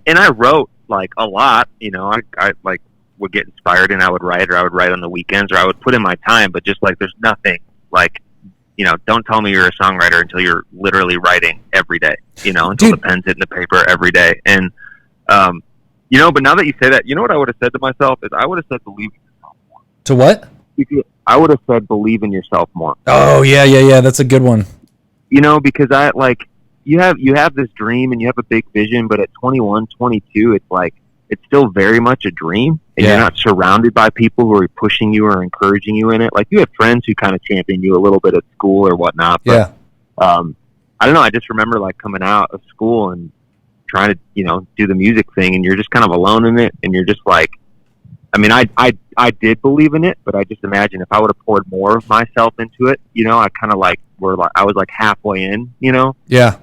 And I wrote like a lot, you know, I like would get inspired and I would write, or I would write on the weekends, or I would put in my time, but just like, there's nothing like, you know, don't tell me you're a songwriter until you're literally writing every day, you know, until the pen's hitting the paper every day. And, you know, but now that you say that, you know what I would have said to myself is I would have said believe in yourself more. To what? I would have said believe in yourself more. Oh, yeah. That's a good one. You know, because I like, you have this dream and you have a big vision, but at 21, 22, it's like, it's still very much a dream, and you're not surrounded by people who are pushing you or encouraging you in it. Like, you have friends who kind of champion you a little bit at school or whatnot. But, I don't know. I just remember like coming out of school and trying to, you know, do the music thing, and you're just kind of alone in it. And you're just like, I mean, I did believe in it, but I just imagine if I would have poured more of myself into it, you know, I kind of like, I was like halfway in, you know? Yeah.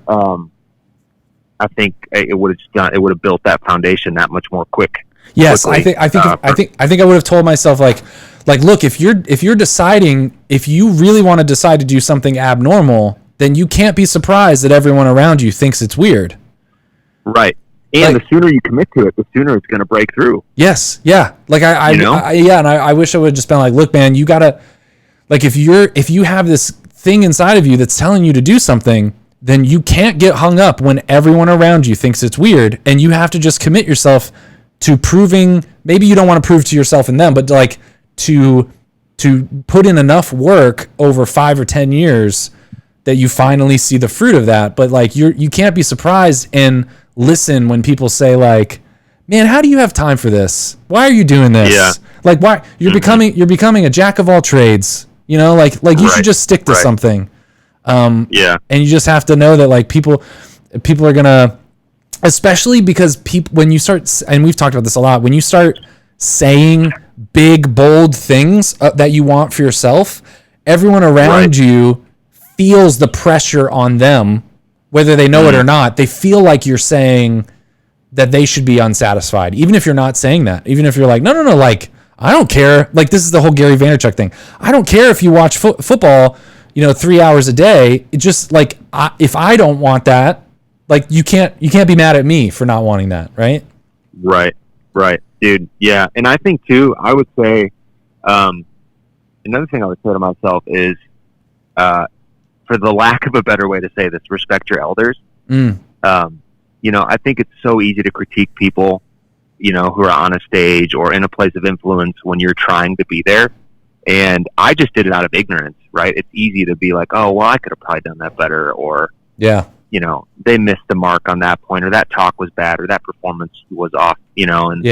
I think it would have built that foundation that much more quick. Yes, quickly. I think I would have told myself like, look, if you're deciding, if you really want to decide to do something abnormal, then you can't be surprised that everyone around you thinks it's weird. Right. And the sooner you commit to it, the sooner it's going to break through. Yes. Yeah. Like and I wish I would have just been like, look, man, you gotta, like, if you have this thing inside of you that's telling you to do something, then you can't get hung up when everyone around you thinks it's weird, and you have to just commit yourself to proving, maybe you don't want to prove to yourself and them, but like to put in enough work over 5 or 10 years that you finally see the fruit of that. But like, you can't be surprised and listen when people say like, man, how do you have time for this? Why are you doing this? Yeah. Like, why you're becoming a jack of all trades, you know, like you should just stick to something. And you just have to know that like people are gonna, especially because people, when you start, and we've talked about this a lot, when you start saying big, bold things that you want for yourself, everyone around you feels the pressure on them, whether they know it or not. They feel like you're saying that they should be unsatisfied, even if you're not saying that. Even if you're like, no, like, I don't care. Like, this is the whole Gary Vaynerchuk thing. I don't care if you watch football, you know, 3 hours a day. It just like, if I don't want that, like, you can't be mad at me for not wanting that, right? Right, dude. Yeah, and I think too, I would say, another thing I would say to myself is, for the lack of a better way to say this, respect your elders. You know, I think it's so easy to critique people, you know, who are on a stage or in a place of influence when you're trying to be there. And I just did it out of ignorance, right? It's easy to be like, oh, well, I could have probably done that better. Or, you know, they missed the mark on that point, or that talk was bad, or that performance was off, you know? And,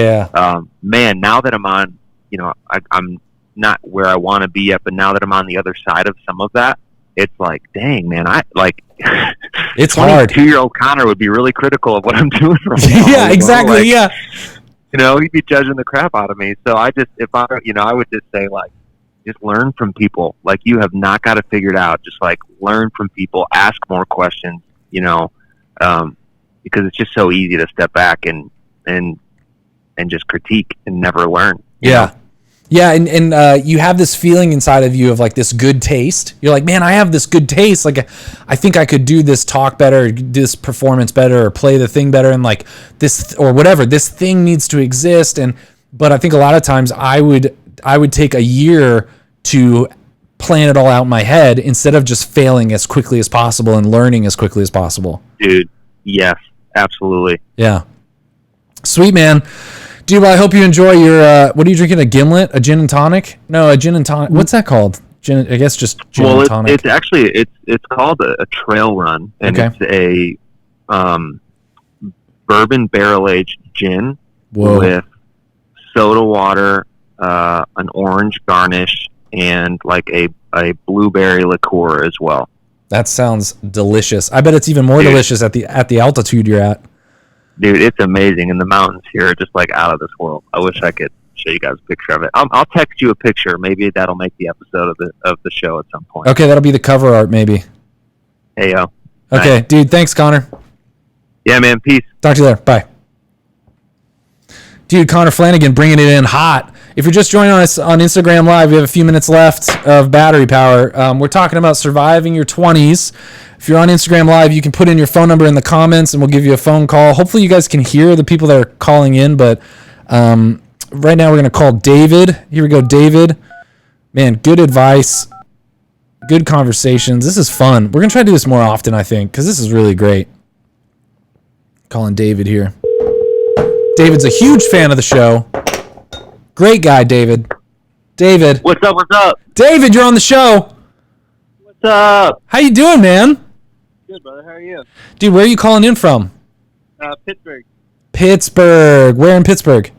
man, now that I'm on, you know, I'm not where I want to be yet, but now that I'm on the other side of some of that, it's like, dang, man, I like, it's hard. 22-year-old Connor would be really critical of what I'm doing right now. Yeah, exactly. Like, you know, he'd be judging the crap out of me. So I would just say, like, just learn from people. Like, you have not got it figured out. Just like learn from people, ask more questions, you know, because it's just so easy to step back and just critique and never learn. Yeah. Yeah, and you have this feeling inside of you of like this good taste. You're like, man, I have this good taste. Like, I think I could do this talk better, this performance better, or play the thing better, and like this or whatever. This thing needs to exist. But I think a lot of times I would take a year to plan it all out in my head instead of just failing as quickly as possible and learning as quickly as possible. Dude, yes, absolutely. Yeah, sweet, man. Dude, well, I hope you enjoy your, what are you drinking, a gimlet, a gin and tonic? No, a gin and tonic. What's that called? Gin, I guess just gin and tonic. It's actually, it's called a trail run, and it's a bourbon barrel-aged gin with soda water, an orange garnish, and like a blueberry liqueur as well. That sounds delicious. I bet it's even more delicious at the altitude you're at. Dude, it's amazing, and the mountains here are just like out of this world. I wish I could show you guys a picture of it. I'll text you a picture. Maybe that'll make the episode of the show at some point. Okay, that'll be the cover art, maybe. Hey yo. Okay, nice. Dude. Thanks, Connor. Yeah, man. Peace. Talk to you later. Bye. Dude, Connor Flanagan bringing it in hot. If you're just joining us on Instagram Live, we have a few minutes left of battery power. We're talking about surviving your 20s. If you're on Instagram Live, you can put in your phone number in the comments, and we'll give you a phone call. Hopefully you guys can hear the people that are calling in, but right now we're going to call David. Here we go, David. Man, good advice, good conversations. This is fun. We're going to try to do this more often, I think, because this is really great. Calling David here. David's a huge fan of the show. Great guy, David. David. What's up? What's up? David, you're on the show. What's up? How you doing, man? Good, brother. How are you? Dude, where are you calling in from? Pittsburgh. Pittsburgh. Where in Pittsburgh?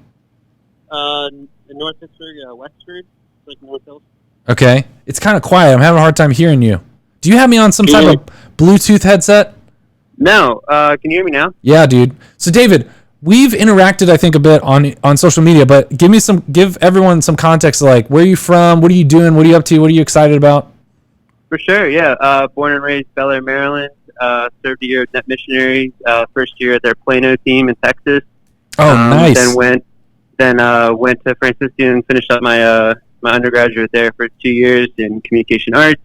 North Pittsburgh, Westford, like North Hills. Okay. It's kind of quiet. I'm having a hard time hearing you. Do you have me on some type of Bluetooth headset? No. Can you hear me now? Yeah, dude. So, David, we've interacted, I think, a bit on social media, but give everyone some context, like where are you from? What are you doing? What are you up to? What are you excited about? For sure, yeah. Born and raised Bel Air, Maryland. Served a year at Net Missionaries. First year at their Plano team in Texas. Oh, nice. Then went to Franciscan and finished up my my undergraduate there for 2 years in communication arts.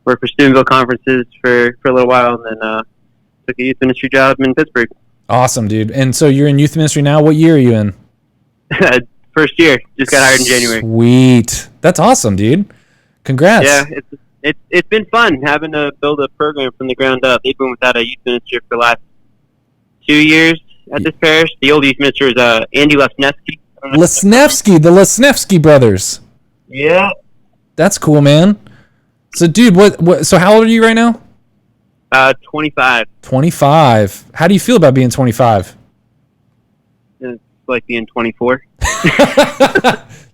Worked for Steubenville conferences for a little while, and then took a youth ministry job in Pittsburgh. Awesome, dude. And so you're in youth ministry now. What year are you in? First year. Just got hired in January. Sweet. That's awesome, dude. Congrats. Yeah, it's been fun having to build a program from the ground up. They've been without a youth minister for the last 2 years at this parish. The old youth minister is Andy Lesnevsky. The Lesnevsky brothers. Yeah. That's cool, man. So, dude, so how old are you right now? 25. 25. How do you feel about being 25? It's like being 24.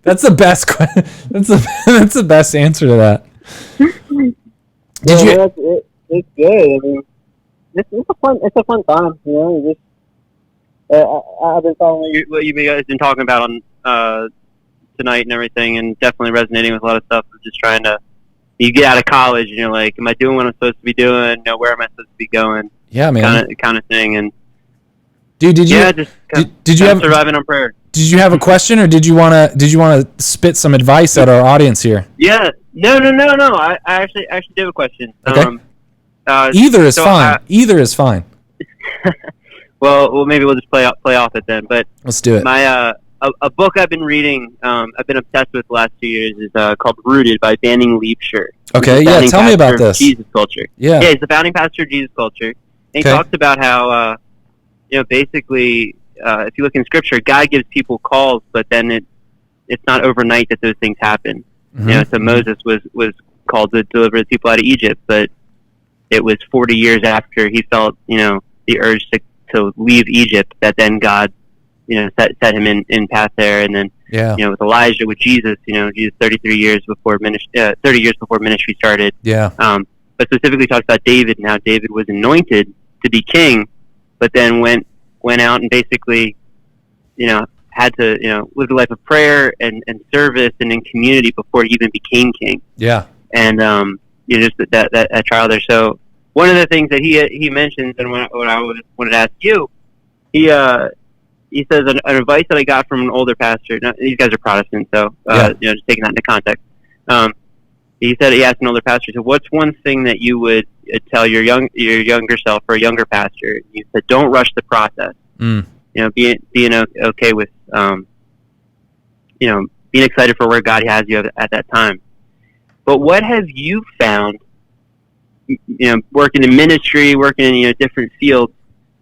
That's the best. That's the best answer to that. It's good. I mean, it's a fun time. You know, I've been following what you guys been talking about on tonight and everything, and definitely resonating with a lot of stuff. Just trying to. You get out of college and you're like, am I doing what I'm supposed to be doing? You know, where am I supposed to be going? Yeah, man. Kind of thing. And dude, did you have surviving on prayer? Did you have a question, or did you wanna spit some advice at our audience here? Yeah. No. I actually do have a question. Okay. Either is fine. Either is fine. well, maybe we'll just play off it then. But let's do it. My a book I've been reading, I've been obsessed with the last 2 years, is called Rooted by Banning Liebscher. Okay, yeah, tell me about this. Jesus Culture. Yeah, he's the founding pastor of Jesus Culture. And he talks about how, basically, if you look in Scripture, God gives people calls, but then it's not overnight that those things happen. Mm-hmm. You know, so Moses was called to deliver the people out of Egypt, but it was 40 years after he felt, the urge to leave Egypt that then God set him in path there. And then, with Elijah, with Jesus, Jesus 30 years before ministry started. Yeah. But specifically talks about David and how David was anointed to be king, but then went out and basically, had to, live a life of prayer and service and in community before he even became king. Yeah. And, just that trial there. So one of the things that he mentions, and when I wanted to ask you, he he says an advice that I got from an older pastor. Now, these guys are Protestant, so just taking that into context. He said he asked an older pastor, so what's one thing that you would tell your younger self or a younger pastor? He said, don't rush the process. Being okay with being excited for where God has you at that time. But what have you found, working in ministry, working in different fields,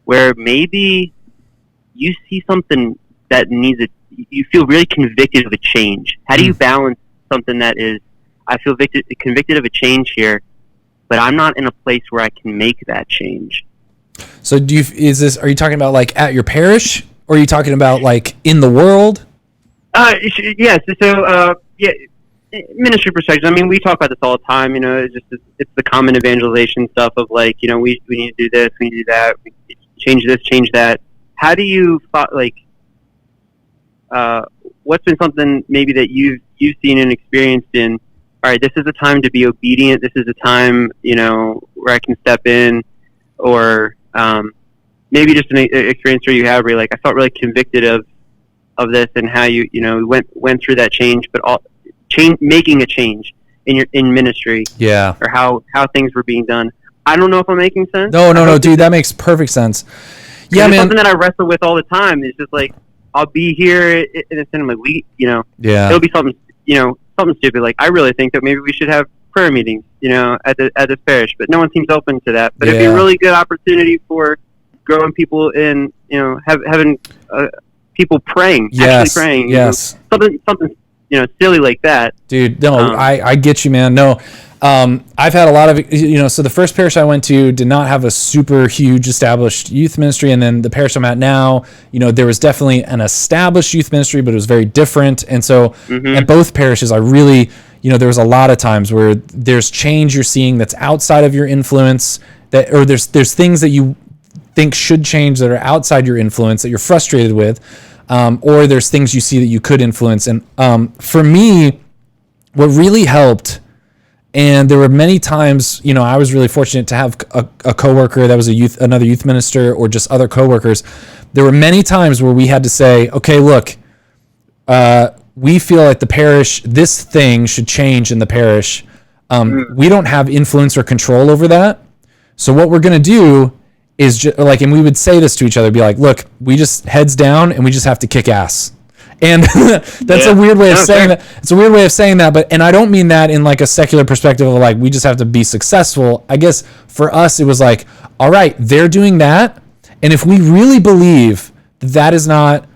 where maybe you see something that you feel really convicted of a change? How do you balance something that is, I feel convicted of a change here, but I'm not in a place where I can make that change? So are you talking about like at your parish, or are you talking about like in the world? Yes. So, ministry perspective. I mean, we talk about this all the time. It's the common evangelization stuff of like, we need to do this, we need to do that, we need to change this, change that. How do you what's been something maybe that you've seen and experienced in? All right, this is a time to be obedient. This is a time, where I can step in, or maybe just an experience where you have where I felt really convicted of this, and how you went through that change, but making a change in ministry, or how things were being done. I don't know if I'm making sense. No, dude, that makes perfect sense. Yeah, man. Something that I wrestle with all the time is just like, I'll be here in a cinema, it'll be something, something stupid. Like, I really think that maybe we should have prayer meetings, at this parish, but no one seems open to that. But it'd be a really good opportunity for growing people in, having people praying, actually praying. Yes. Something, silly like that. Dude, no, I get you, man. No, I've had a lot of, so the first parish I went to did not have a super huge established youth ministry. And then the parish I'm at now, there was definitely an established youth ministry, but it was very different. And so at both parishes, I really, there was a lot of times where there's change you're seeing that's outside of your influence, or there's things that you think should change that are outside your influence that you're frustrated with. Or there's things you see that you could influence. And for me, what really helped, and there were many times, I was really fortunate to have a coworker that was another youth minister, or just other coworkers. There were many times where we had to say, okay, look, we feel like the parish, this thing should change in the parish. We don't have influence or control over that. So what we're going to do is just and we would say this to each other, be like, look, we just heads down and we just have to kick ass. And that's a weird way of saying that. It's a weird way of saying that, and I don't mean that in like a secular perspective of like, we just have to be successful. I guess for us, it was like, all right, they're doing that. And if we really believe that is not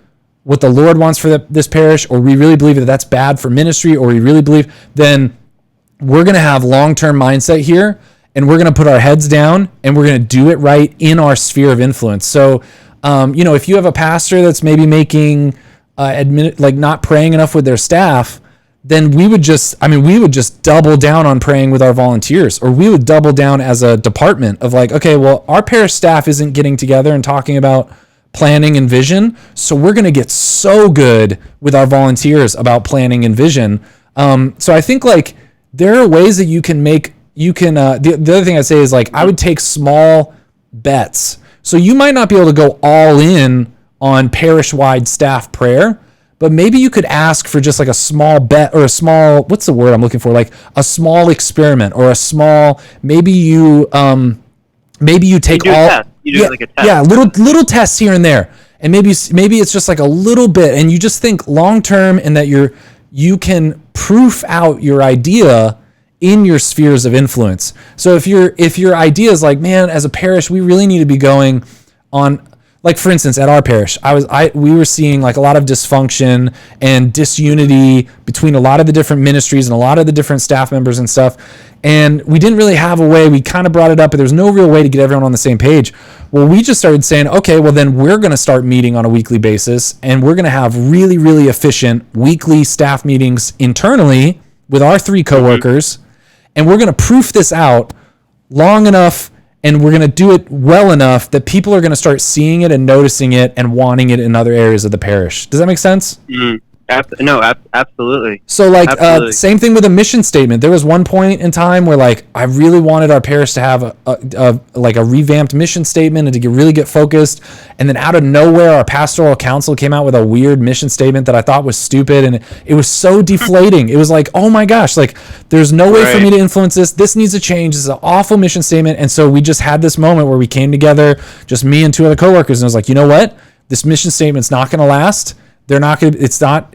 what the Lord wants for this parish, or we really believe that that's bad for ministry, or we really believe, then we're going to have long-term mindset here. And we're going to put our heads down, and we're going to do it right in our sphere of influence. So, if you have a pastor that's maybe making, not praying enough with their staff, then we would just double down on praying with our volunteers, or we would double down as a department of like, okay, well, our parish staff isn't getting together and talking about planning and vision. So we're going to get so good with our volunteers about planning and vision. So I think like there are ways that you can make, the other thing I'd say is like, I would take small bets. So you might not be able to go all in on parish-wide staff prayer, but maybe you could ask for just like a small bet, or a small, what's the word I'm looking for? Like a small experiment, or a small, maybe you take little tests here and there. And maybe it's just like a little bit, and you just think long-term, and that you can proof out your idea in your spheres of influence. So if your idea is like, man, as a parish, we really need to be going on, like for instance, at our parish, we were seeing like a lot of dysfunction and disunity between a lot of the different ministries and a lot of the different staff members and stuff. And we didn't really have a way. We kind of brought it up, but there was no real way to get everyone on the same page. Well, we just started saying, okay, well then we're going to start meeting on a weekly basis, and we're going to have really, really efficient weekly staff meetings internally with our 3 coworkers. And we're going to proof this out long enough, and we're going to do it well enough that people are going to start seeing it and noticing it and wanting it in other areas of the parish. Does that make sense? Absolutely. So like Absolutely. same thing with a mission statement. There was one point in time where like I really wanted our parish to have a revamped mission statement and to really get focused, and then out of nowhere our pastoral council came out with a weird mission statement that I thought was stupid, and it was so deflating. It was like, oh my gosh, like there's no way for me to influence this. This needs to change. This is an awful mission statement. And so we just had this moment where we came together, just me and two other coworkers, and I was like, you know what? This mission statement's not going to last. They're not going to, it's not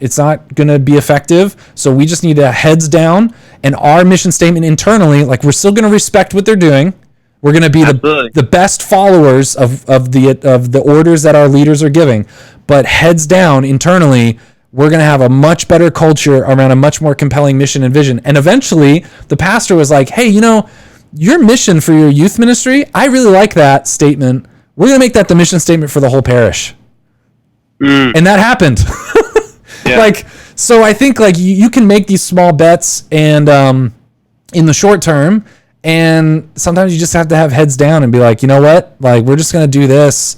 going to be effective. So we just need to heads down, and our mission statement internally, like we're still going to respect what they're doing. We're going to be the best followers of the orders that our leaders are giving, but heads down internally, we're going to have a much better culture around a much more compelling mission and vision. And eventually the pastor was like, hey, your mission for your youth ministry, I really like that statement. We're going to make that the mission statement for the whole parish. And that happened. Like, so I think like you can make these small bets and in the short term, and sometimes you just have to have heads down and be like, you know what, like we're just going to do this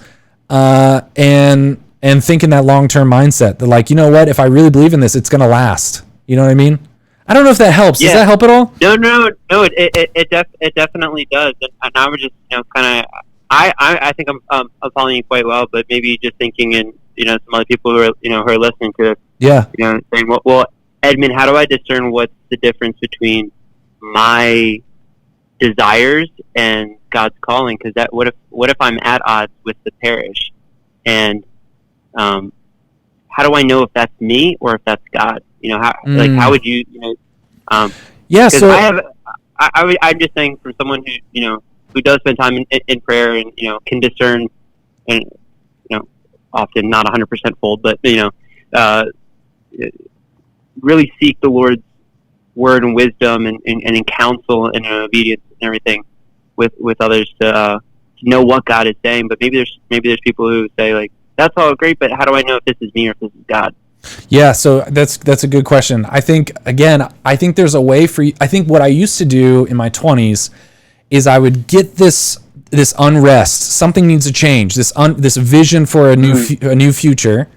and think in that long-term mindset that like, you know what, if I really believe in this, it's going to last. You know what I mean? I don't know if that helps. Does that help at all? No, it definitely does. And I was just, kind of, I think I'm following you quite well, but maybe just thinking and, some other people who are, who are listening to it, saying, well, Edmund, how do I discern what's the difference between my desires and God's calling? Because what if I'm at odds with the parish, and how do I know if that's me or if that's God? How would you, So I'm just saying, from someone who does spend time in prayer and can discern, and often not 100% fold, but really seek the Lord's word and wisdom and in counsel and in obedience and everything with others to know what God is saying. But maybe there's people who say like, that's all great, but how do I know if this is me or if this is God? Yeah, so that's a good question. I think there's a way for you. I think what I used to do in my 20s is I would get this unrest. Something needs to change. This vision for a new future.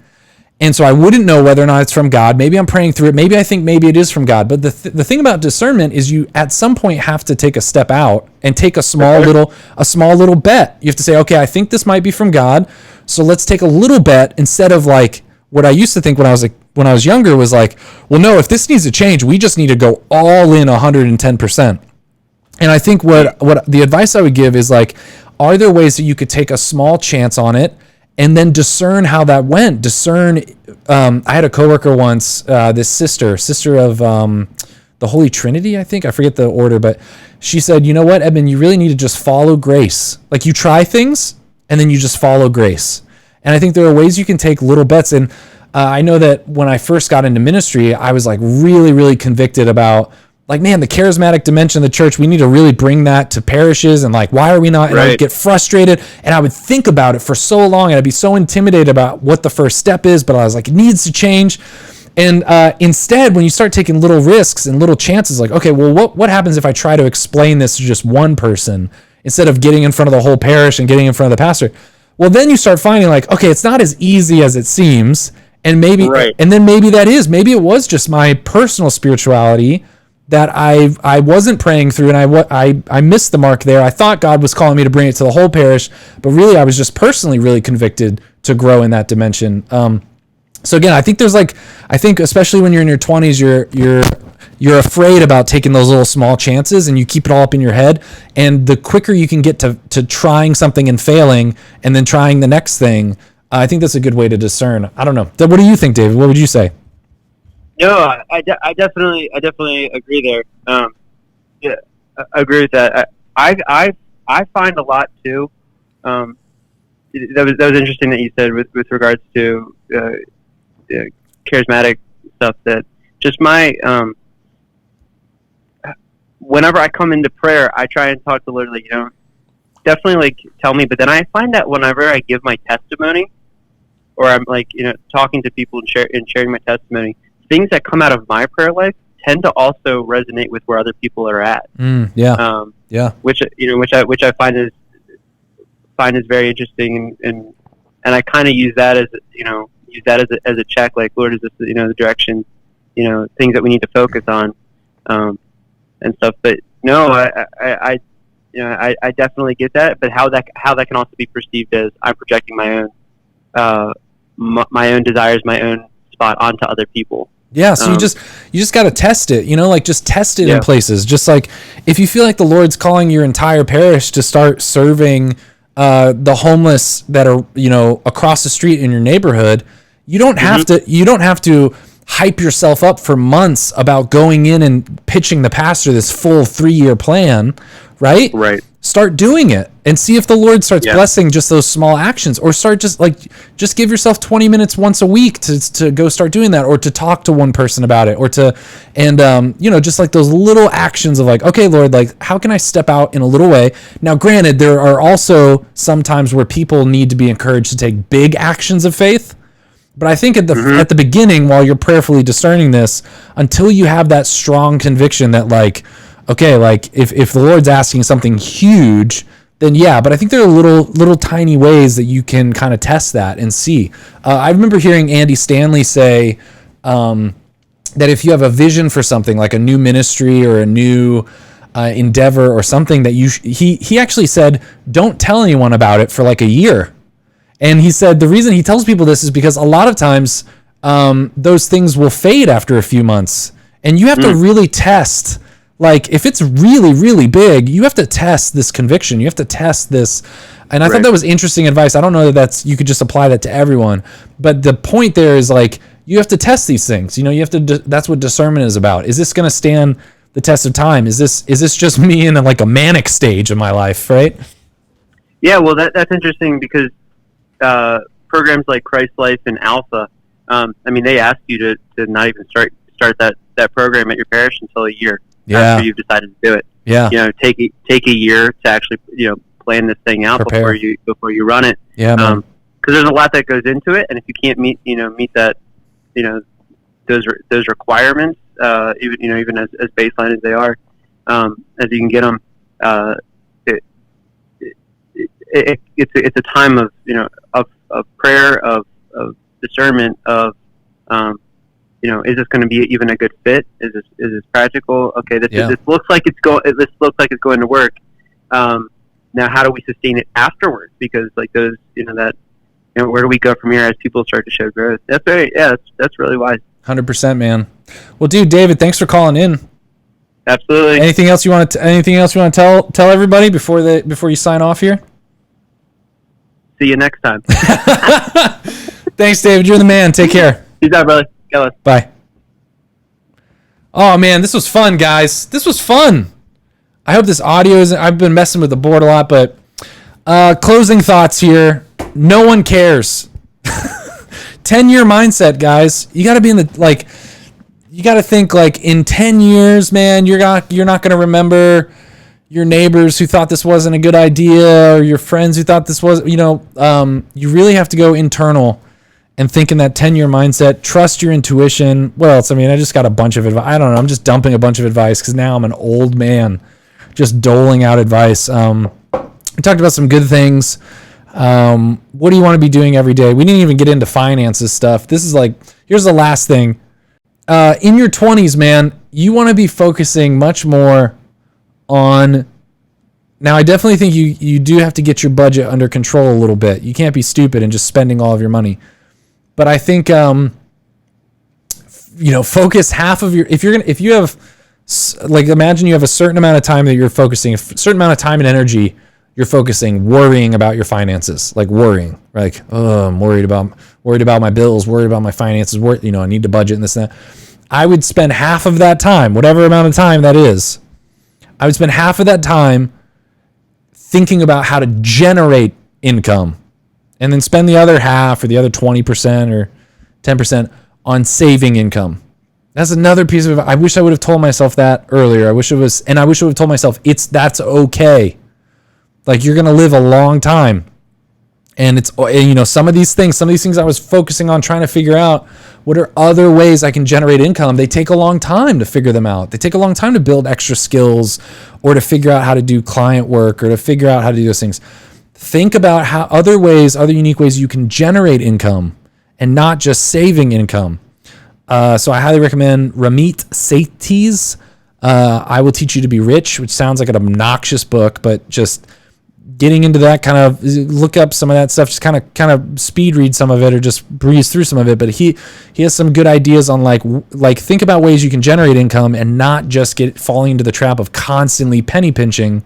And so I wouldn't know whether or not it's from God. Maybe I'm praying through it. Maybe I think maybe it is from God. But the thing about discernment is you at some point have to take a step out and take a small little bet. You have to say, okay, I think this might be from God. So let's take a little bet, instead of like what I used to think when I was younger was like, well, no, if this needs to change, we just need to go all in 110%. And I think what the advice I would give is like, are there ways that you could take a small chance on it and then discern how that went? I had a coworker once, this sister of the Holy Trinity, I think. I forget the order, but she said, you know what, Edmund, you really need to just follow grace. Like you try things and then you just follow grace. And I think there are ways you can take little bets. And I know that when I first got into ministry, I was like really, really convicted about like, man, the charismatic dimension of the church, we need to really bring that to parishes. And like, why are we not? And I would get frustrated, and I would think about it for so long, and I'd be so intimidated about what the first step is, but I was like, it needs to change. And instead, when you start taking little risks and little chances, like, okay, well, what happens if I try to explain this to just one person instead of getting in front of the whole parish and getting in front of the pastor? Well, then you start finding like, okay, it's not as easy as it seems. And maybe maybe it was just my personal spirituality that I wasn't praying through, and I missed the mark there. I thought God was calling me to bring it to the whole parish, but really I was just personally really convicted to grow in that dimension. So again, I think especially when you're in your 20s, you're afraid about taking those little small chances, and you keep it all up in your head. And the quicker you can get to trying something and failing, and then trying the next thing, I think that's a good way to discern. I don't know. What do you think, David? What would you say? No, I definitely agree there. I agree with that. I find a lot too. That was interesting that you said with regards to charismatic stuff, that just my whenever I come into prayer, I try and talk to the Lord, like, definitely like tell me. But then I find that whenever I give my testimony, or I'm like talking to people and sharing my testimony, things that come out of my prayer life tend to also resonate with where other people are at. Which I find is very interesting, and I kind of use that as use that as a check. Like, Lord, is this the direction, things that we need to focus on, and stuff. But no, I definitely get that. But how that can also be perceived as I'm projecting my own desires, my own spot onto other people. Yeah, so you just got to test it, like just test it in places. Just like if you feel like the Lord's calling your entire parish to start serving the homeless that are, across the street in your neighborhood, you don't have to hype yourself up for months about going in and pitching the pastor this full 3-year plan, right? Right. Start doing it and see if the Lord starts blessing just those small actions, or start just give yourself 20 minutes once a week to go start doing that, or to talk to one person about it, or just like those little actions of like, okay, Lord, like how can I step out in a little way? Now, granted, there are also some times where people need to be encouraged to take big actions of faith. But I think at the beginning, while you're prayerfully discerning this, until you have that strong conviction that like, okay, like if the Lord's asking something huge, then yeah. But I think there are little tiny ways that you can kind of test that and see. I remember hearing Andy Stanley say that if you have a vision for something like a new ministry or a new endeavor or something, that he actually said, don't tell anyone about it for like a year. And he said the reason he tells people this is because a lot of times those things will fade after a few months, and you have to really test. Like if it's really, really big, you have to test this conviction. You have to test this. And I thought that was interesting advice. I don't know that you could just apply that to everyone, but the point there is like, you have to test these things. You have to, that's what discernment is about. Is this going to stand the test of time? Is this just me in like a manic stage of my life? Right. Yeah. Well, that's interesting because, programs like Christ Life and Alpha, they ask you to not even start that program at your parish until a year. After you've decided to do it. Yeah. Take a year to actually, plan this thing out before you run it. Yeah. Because there's a lot that goes into it, and if you can't meet that, those requirements, even as baseline as they are, as you can get them, it's a time of prayer, of discernment, of is this going to be even a good fit? Is this practical? Okay, this looks like it's going to work. Now, how do we sustain it afterwards? Because like those, where do we go from here as people start to show growth? That's really wise. 100%, man. Well, dude, David, thanks for calling in. Absolutely. Anything else you want to tell everybody before you sign off here? See you next time. Thanks, David. You're the man. Take care. Peace out, brother. Bye. Oh man, this was fun, guys. This was fun. I hope this audio isn't. I've been messing with the board a lot, but closing thoughts here. No one cares. 10-year mindset, guys. You got to be in the you got to think like in 10 years, man. You're not going to remember your neighbors who thought this wasn't a good idea, or your friends who thought this was. You really have to go internal and think in that 10-year mindset. Trust your intuition. What else? I just got a bunch of advice. I don't know. I'm just dumping a bunch of advice because now I'm an old man just doling out advice. We talked about some good things. What do you want to be doing every day? We didn't even get into finances stuff. This is here's the last thing. In your 20s, man, you want to be focusing much more on... Now, I definitely think you do have to get your budget under control a little bit. You can't be stupid and just spending all of your money. But I think, focus half of your, if you have, imagine you have a certain amount of time that you're focusing, a certain amount of time and energy you're focusing, worrying about your finances, worrying, I'm worried about my bills, worried about my finances, I need to budget and this and that. I would spend half of that time, whatever amount of time that is, I would spend half of that time thinking about how to generate income. And then spend the other half or the other 20% or 10% on saving income. That's another piece of... I wish I would have told myself that earlier. I wish I would have told myself that's okay. You're going to live a long time. And it's, some of these things I was focusing on trying to figure out, what are other ways I can generate income? They take a long time to figure them out. They take a long time to build extra skills, or to figure out how to do client work, or to figure out how to do those things. Think about how other unique ways you can generate income, and not just saving income. So I highly recommend Ramit Sethi's I Will Teach You to Be Rich, which sounds like an obnoxious book, but just getting into that kind of, look up some of that stuff, just kind of speed read some of it or just breeze through some of it. But he has some good ideas on like think about ways you can generate income and not just falling into the trap of constantly penny pinching,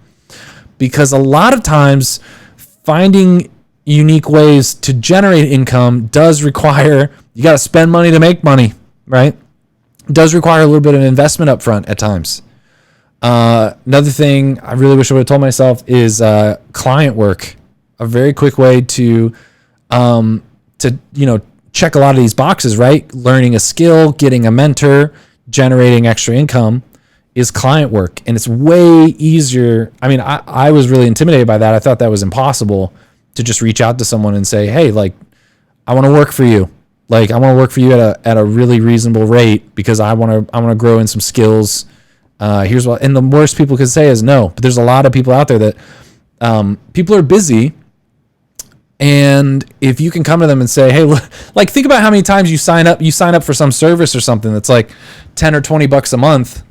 because a lot of times finding unique ways to generate income does require, you got to spend money to make money, right? It does require a little bit of investment up front at times. Another thing I really wish I would have told myself is client work. A very quick way to check a lot of these boxes, right? Learning a skill, getting a mentor, generating extra income is client work. And it's way easier. I mean, I was really intimidated by that. I thought that was impossible to just reach out to someone and say, hey, like, I want to work for you. Like, I want to work for you at a really reasonable rate because I want to grow in some skills. Here's what, and the worst people could say is no. But there's a lot of people out there that people are busy, and if you can come to them and say, hey, look, like, think about how many times you sign up for some service or something that's like $10 or $20 a month,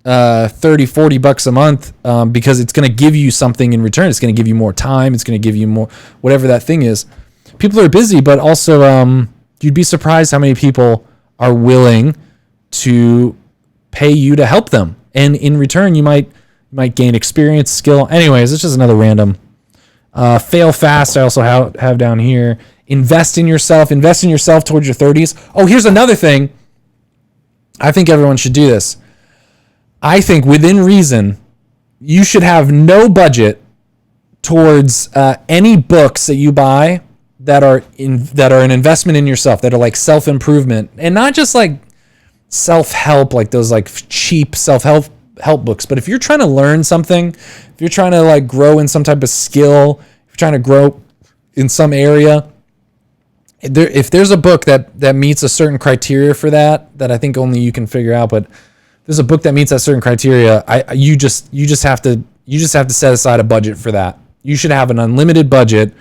$30, $40 a month, because it's going to give you something in return. It's going to give you more time. It's going to give you more, whatever that thing is. People are busy, but also you'd be surprised how many people are willing to pay you to help them, and in return you might gain experience, skill. Anyways, it's just another random. Fail fast. I also have down here. Invest in yourself towards your 30s. Oh, here's another thing. I think everyone should do this. I think within reason, you should have no budget towards any books that you buy that are an investment in yourself, that are like self-improvement, and not just like self-help, like those like cheap self-help books. But if you're trying to learn something, if you're trying to like grow in some type of skill, if you're trying to grow in some area, if there's a book that meets a certain criteria for that I think only you can figure out, but there's a book that meets that certain criteria, you just have to set aside a budget for that. You should have an unlimited budget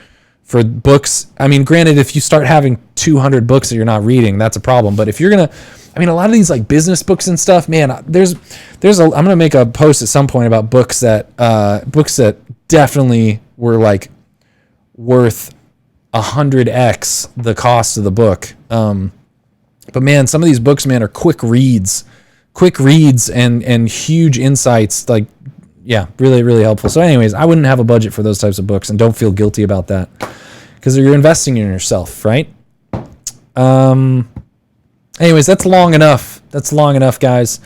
for books. I mean, granted, if you start having 200 books that you're not reading, that's a problem. But if you're gonna, I mean, a lot of these like business books and stuff, man, I'm gonna make a post at some point about books that definitely were like worth 100x the cost of the book. But man, some of these books, man, are quick reads and huge insights. Like, yeah, really, really helpful. So anyways, I wouldn't have a budget for those types of books, and don't feel guilty about that, because you're investing in yourself, right? Anyways, that's long enough. Guys.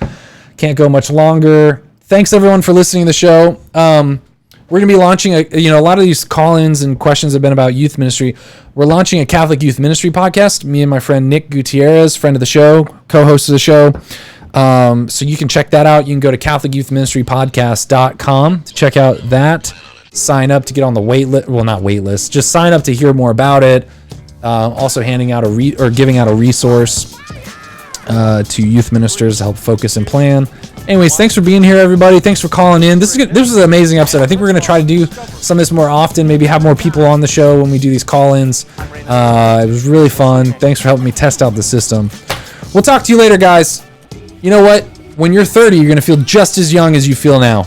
Can't go much longer. Thanks everyone for listening to the show. We're going to be launching a lot of these call-ins and questions have been about youth ministry. We're launching a Catholic Youth Ministry podcast. Me and my friend Nick Gutierrez, friend of the show, co-host of the show. So you can check that out. You can go to CatholicYouthMinistryPodcast.com to check out that. Sign up to get on the wait list. Well, not wait list. Just sign up to hear more about it. Also handing out giving out a resource to youth ministers to help focus and plan. Anyways, thanks for being here, everybody. Thanks for calling in. This was an amazing episode. I think we're going to try to do some of this more often. Maybe have more people on the show when we do these call-ins. It was really fun. Thanks for helping me test out the system. We'll talk to you later, guys. You know what? When you're 30, you're going to feel just as young as you feel now.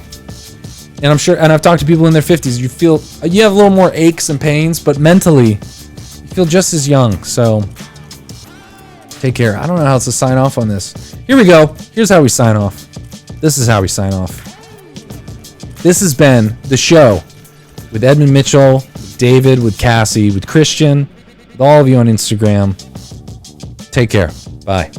And I'm sure, and I've talked to people in their 50s, you have a little more aches and pains, but mentally, you feel just as young. So, take care. I don't know how else to sign off on this. Here we go. Here's how we sign off. This is how we sign off. This has been the show with Edmund Mitchell, with David, with Cassie, with Christian, with all of you on Instagram. Take care. Bye.